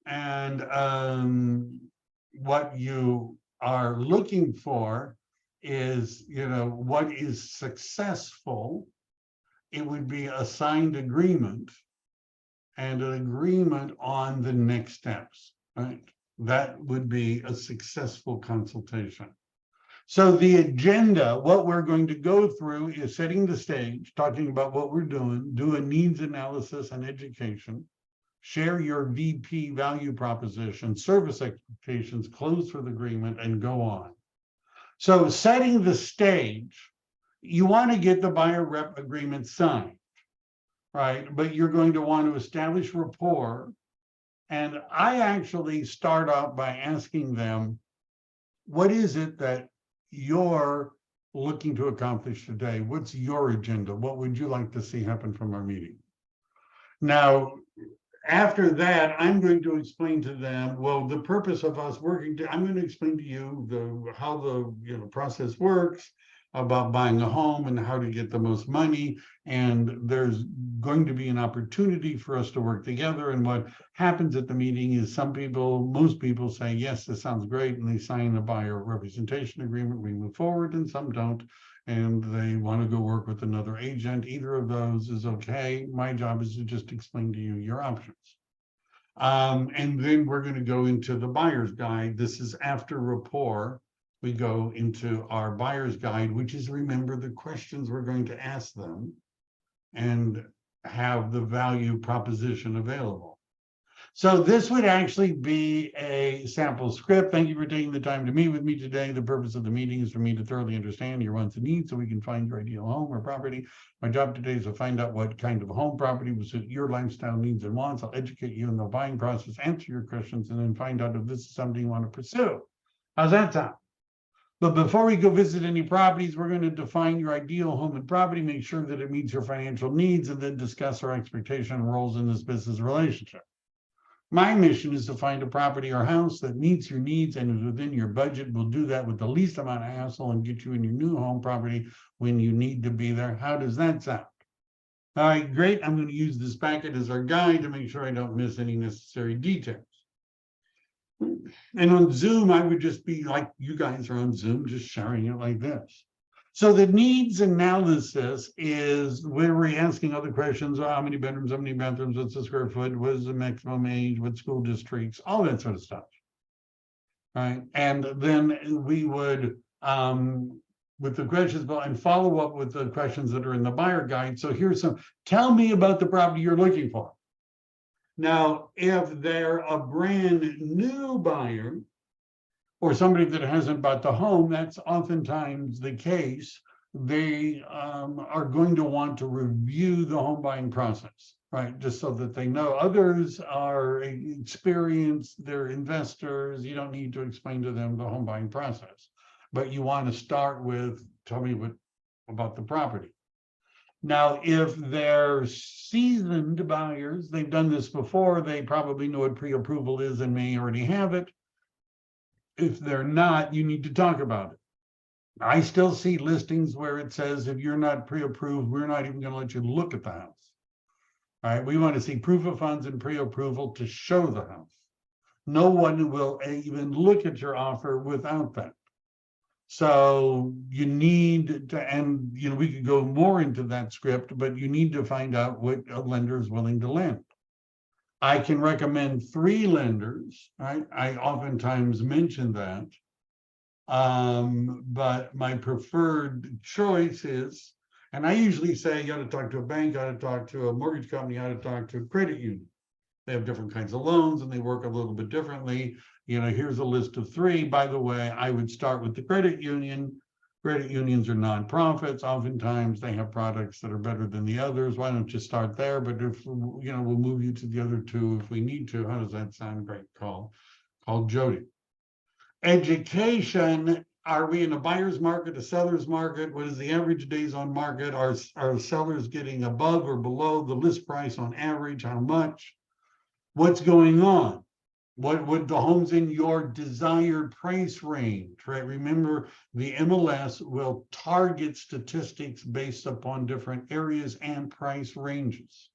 And what you are looking for is, what is successful. It would be a signed agreement and an agreement on the next steps, right? That would be a successful consultation. So the agenda, what we're going to go through is setting the stage, talking about what we're doing, do a needs analysis and education, share your VP value proposition, service expectations, close for the agreement, and go on. So setting the stage, you want to get the buyer rep agreement signed, right? But you're going to want to establish rapport. And I actually start out by asking them, what is it that you're looking to accomplish today? What's your agenda? What would you like to see happen from our meeting? Now, after that, I'm going to explain to them, well, the purpose of us working, I'm going to explain to you how the process works, about buying a home and how to get the most money. And there's going to be an opportunity for us to work together. And what happens at the meeting is most people say, yes, this sounds great. And they sign a buyer representation agreement. We move forward, and some don't. And they want to go work with another agent. Either of those is okay. My job is to just explain to you your options. And then we're going to go into the buyer's guide. This is after rapport. We go into our buyer's guide, which is, remember, the questions we're going to ask them and have the value proposition available. So this would actually be a sample script. Thank you for taking the time to meet with me today. The purpose of the meeting is for me to thoroughly understand your wants and needs so we can find your ideal home or property. My job today is to find out what kind of home property will suit your lifestyle needs and wants. I'll educate you in the buying process, answer your questions, and then find out if this is something you want to pursue. How's that sound? But before we go visit any properties, we're going to define your ideal home and property, make sure that it meets your financial needs, and then discuss our expectation and roles in this business relationship. My mission is to find a property or house that meets your needs and is within your budget. We'll do that with the least amount of hassle and get you in your new home property when you need to be there. How does that sound? All right, great. I'm going to use this packet as our guide to make sure I don't miss any necessary details. And on Zoom, I would just be like you guys are on Zoom, just sharing it like this. So the needs analysis is where we're asking other questions: how many bedrooms, how many bathrooms, what's the square foot, what is the maximum age, what school districts, all that sort of stuff. Right. And then we would, with the questions, and follow up with the questions that are in the buyer guide. So here's some: tell me about the property you're looking for. Now, if they're a brand new buyer or somebody that hasn't bought the home, that's oftentimes the case. They are going to want to review the home buying process, right? Just so that they know. Others are experienced, they're investors. You don't need to explain to them the home buying process, but you want to start with, tell me about the property. Now, if they're seasoned buyers, they've done this before, they probably know what pre-approval is and may already have it. If they're not, you need to talk about it. I still see listings where it says, if you're not pre-approved, we're not even going to let you look at the house. All right, we want to see proof of funds and pre-approval to show the house. No one will even look at your offer without that. So you need to, and we could go more into that script, but you need to find out what a lender is willing to lend. I can recommend 3 lenders, right? I oftentimes mention that. But my preferred choice is, and I usually say you got to talk to a bank, you got to talk to a mortgage company, you got to talk to a credit union. They have different kinds of loans and they work a little bit differently. Here's a list of 3. By the way, I would start with the credit union. Credit unions are nonprofits. Oftentimes they have products that are better than the others. Why don't you start there? But if, we'll move you to the other 2 if we need to. How does that sound? Great call. Call Jody. Education. Are we in a buyer's market, a seller's market? What is the average days on market? Are sellers getting above or below the list price on average? How much? What's going on? What would the homes in your desired price range, right? Remember, the MLS will target statistics based upon different areas and price ranges,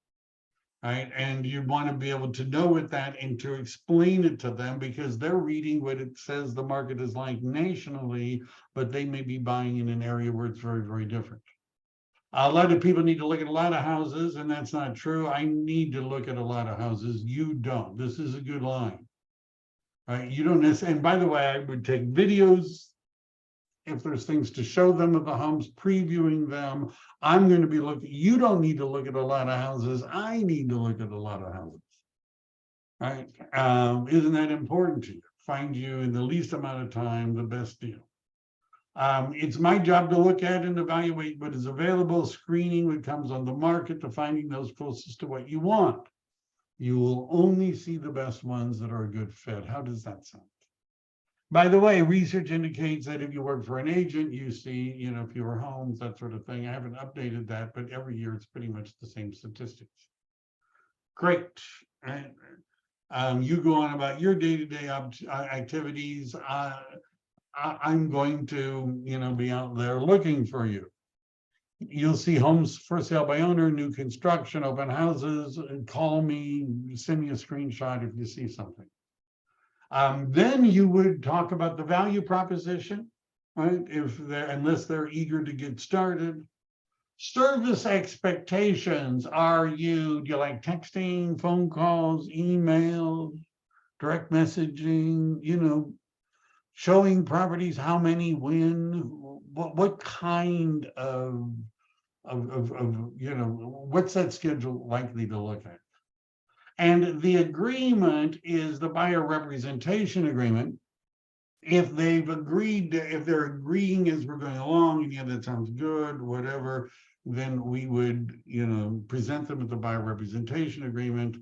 right? And you want to be able to know what that and to explain it to them, because they're reading what it says the market is like nationally, but they may be buying in an area where it's very, very different. A lot of people need to look at a lot of houses, and that's not true. I need to look at a lot of houses. You don't. This is a good line. Right? You don't necessarily, and by the way, I would take videos if there's things to show them of the homes, previewing them. I'm going to be looking, you don't need to look at a lot of houses. I need to look at a lot of houses. Right? Isn't that important to you? Find you in the least amount of time, the best deal. It's my job to look at and evaluate what is available, screening what comes on the market, to finding those closest to what you want. You will only see the best ones that are a good fit. How does that sound? By the way, research indicates that if you work for an agent, you see, fewer homes, that sort of thing. I haven't updated that, but every year it's pretty much the same statistics. Great. You go on about your day-to-day activities. I'm going to, be out there looking for you. You'll see homes for sale by owner, new construction, open houses. Call me, send me a screenshot if you see something. Then you would talk about the value proposition, right? Unless they're eager to get started. Service expectations. Do you like texting, phone calls, emails, direct messaging, showing properties, how many, when, what kind of what's that schedule likely to look at? And the agreement is the buyer representation agreement. If they've agreed, if they're agreeing as we're going along, and yeah, that sounds good, whatever, then we would, present them with the buyer representation agreement,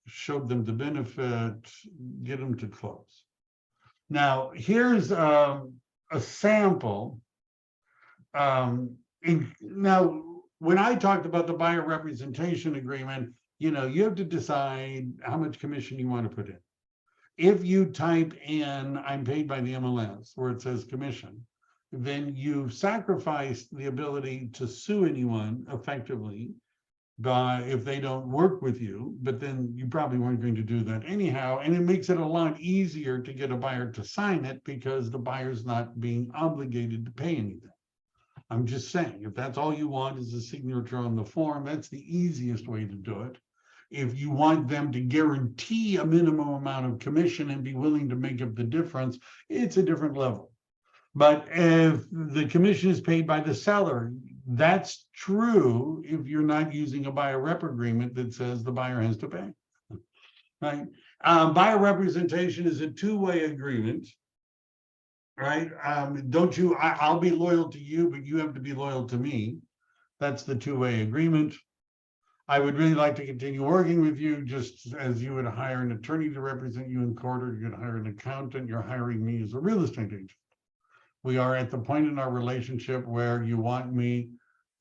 show them the benefit, get them to close. Now, here's a sample. Now, when I talked about the buyer representation agreement, you have to decide how much commission you want to put in. If you type in, I'm paid by the MLS, where it says commission, then you've sacrificed the ability to sue anyone effectively if they don't work with you, but then you probably weren't going to do that anyhow. And it makes it a lot easier to get a buyer to sign it because the buyer's not being obligated to pay anything. I'm just saying, if that's all you want is a signature on the form, that's the easiest way to do it. If you want them to guarantee a minimum amount of commission and be willing to make up the difference, it's a different level. But if the commission is paid by the seller, that's true if you're not using a buyer rep agreement that says the buyer has to pay. Right? Buyer representation is a two-way agreement. Right? I'll be loyal to you, but you have to be loyal to me. That's the two-way agreement. I would really like to continue working with you, just as you would hire an attorney to represent you in court, or you'd hire an accountant. You're hiring me as a real estate agent. We are at the point in our relationship where you want me.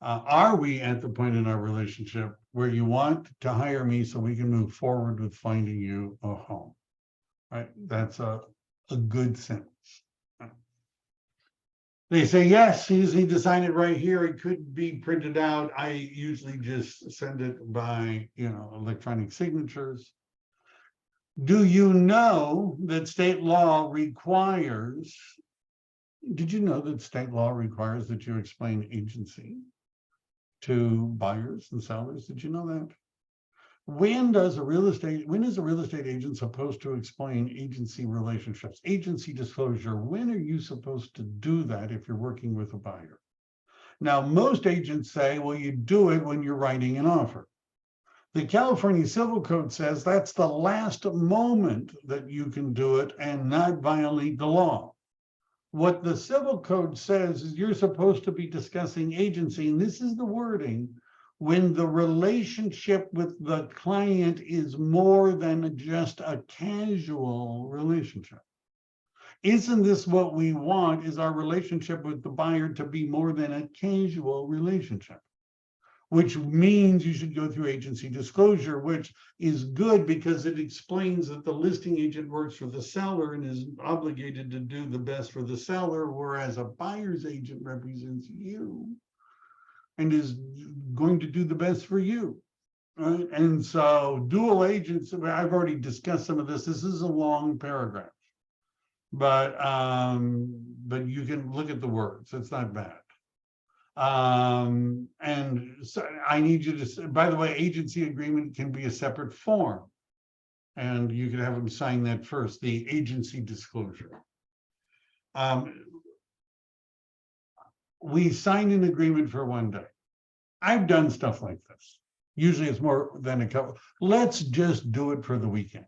Are we at the point in our relationship where you want to hire me so we can move forward with finding you a home? Right? That's a good sentence. They say, yes, you just need to sign it right here. It could be printed out. I usually just send it by, electronic signatures. Do you know that state law requires, did you know that state law requires that you explain agency to buyers and sellers? Did you know that? When is a real estate agent supposed to explain agency relationships, agency disclosure? When are you supposed to do that if you're working with a buyer? Now, most agents say, well, you do it when you're writing an offer. The California Civil Code says that's the last moment that you can do it and not violate the law. What the Civil Code says is you're supposed to be discussing agency, and this is the wording, when the relationship with the client is more than just a casual relationship. Isn't this what we want, is our relationship with the buyer to be more than a casual relationship? Which means you should go through agency disclosure, which is good because it explains that the listing agent works for the seller and is obligated to do the best for the seller, whereas a buyer's agent represents you and is going to do the best for you. Right? And so dual agents, I've already discussed some of this. This is a long paragraph, but you can look at the words. It's not bad. And so I need you to, by the way, agency agreement can be a separate form, and you can have them sign that first, the agency disclosure. We sign an agreement for one day. I've done stuff like this. Usually it's more than a couple. Let's just do it for the weekend.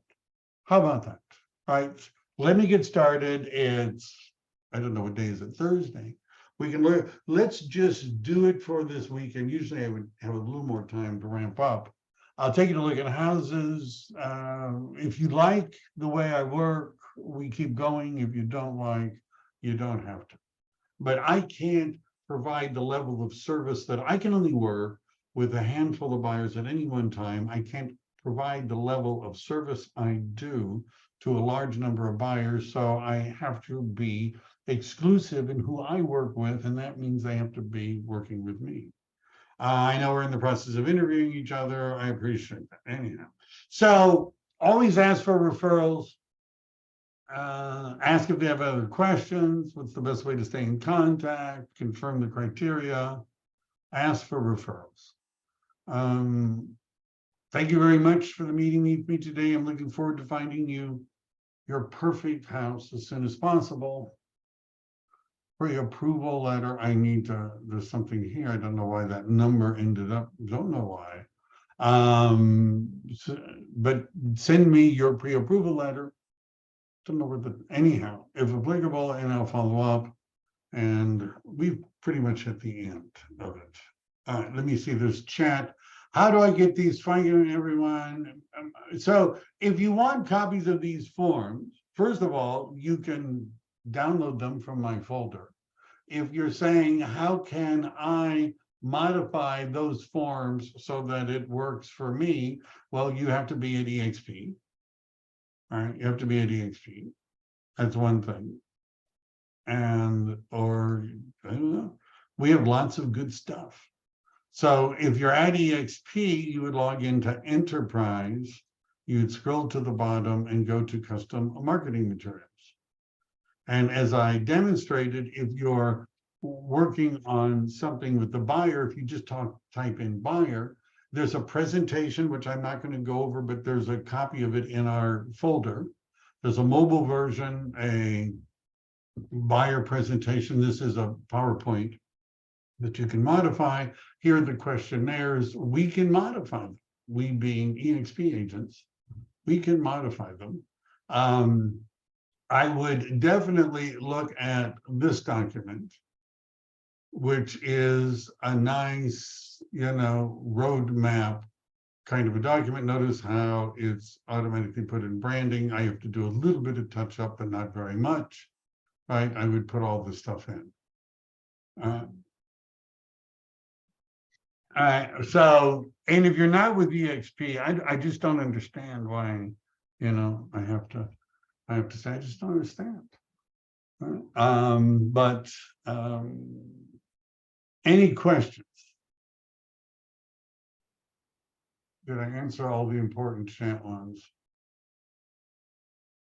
How about that? Right? Let me get started. It's, I don't know what day is it, Thursday. We can learn, let's just do it for this weekend. Usually I would have a little more time to ramp up. I'll take you to look at houses. If you like the way I work, we keep going. If you don't like, you don't have to. But I can't provide the level of service that I can only work with a handful of buyers at any one time. I can't provide the level of service I do to a large number of buyers. So I have to be exclusive in who I work with, and that means they have to be working with me. I know we're in the process of interviewing each other. I appreciate that. Anyhow, so always ask for referrals. Ask if they have other questions. What's the best way to stay in contact? Confirm the criteria. Ask for referrals. Thank you very much for the meeting with me today. I'm looking forward to finding you your perfect house as soon as possible. For your approval letter, I need to, there's something here. I don't know why that number ended up, don't know why. But send me your pre-approval letter. Don't know where anyhow, if applicable, and I'll follow up. And we've pretty much at the end of it. Let me see this chat. How do I get these? Finding everyone. So if you want copies of these forms, first of all, you can download them from my folder. If you're saying, how can I modify those forms so that it works for me? Well, you have to be at EXP. All right, you have to be at EXP. That's one thing. Or I don't know. We have lots of good stuff. So if you're at EXP, you would log into Enterprise, you'd scroll to the bottom and go to Custom Marketing Materials. And as I demonstrated, if you're working on something with the buyer, if you just type in buyer, there's a presentation, which I'm not going to go over, but there's a copy of it in our folder. There's a mobile version, a buyer presentation. This is a PowerPoint that you can modify. Here are the questionnaires. We can modify them. We being EXP agents, we can modify them. I would definitely look at this document, which is a nice, roadmap kind of a document. Notice how it's automatically put in branding. I have to do a little bit of touch up, but not very much, right? I would put all this stuff in. So, and if you're not with EXP, I just don't understand why, I have to say, I just don't understand. Any questions? Did I answer all the important chat ones?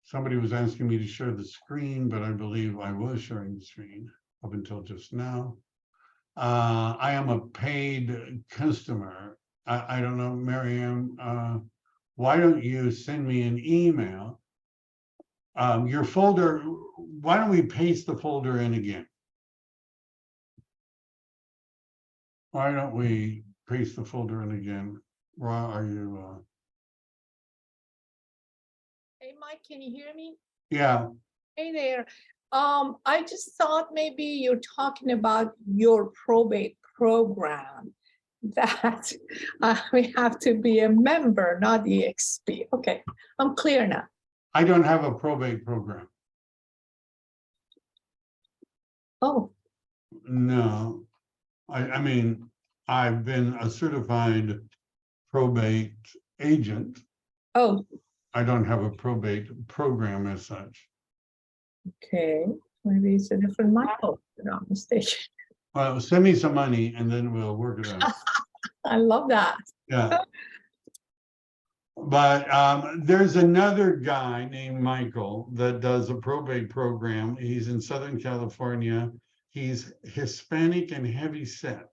Somebody was asking me to share the screen, but I believe I was sharing the screen up until just now. I am a paid customer. I don't know, Miriam, why don't you send me an email? Your folder, why don't we paste the folder in again? Why don't we paste the folder in again? Why are you? Hey, Mike, can you hear me? Yeah. Hey there. I just thought maybe you're talking about your probate program that we have to be a member, not EXP. Okay, I'm clear now. I don't have a probate program. Oh. No, I mean, I've been a certified probate agent. Oh. I don't have a probate program as such. Okay, maybe it's a different Michael, if I'm not mistaken. Well, send me some money and then we'll work it out. I love that. Yeah. But there's another guy named Michael that does a probate program. He's in Southern California. He's Hispanic and heavy set.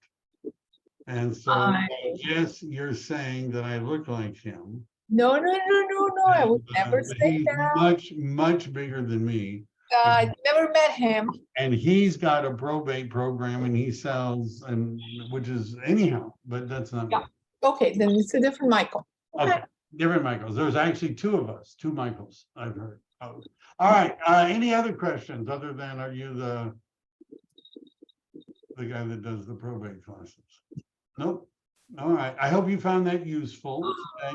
And so, yes, you're saying that I look like him. No, I would never say that. Much bigger than me. I never met him. And he's got a probate program and he sells, which is anyhow, but that's not. Yeah. Okay, then it's a different Michael. Okay, different Michaels. There's actually two of us, two Michaels, I've heard. Oh. All right, any other questions other than, are you the guy that does the probate classes? Nope. All right, I hope you found that useful today.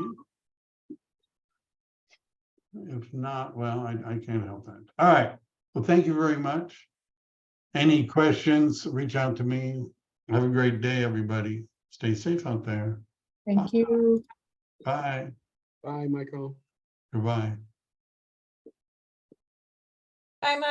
If not, well, I can't help that. All right, well, thank you very much. Any questions, reach out to me. Have a great day, everybody. Stay safe out there. Thank you. Bye. Bye, Michael. Goodbye. Bye, Mike.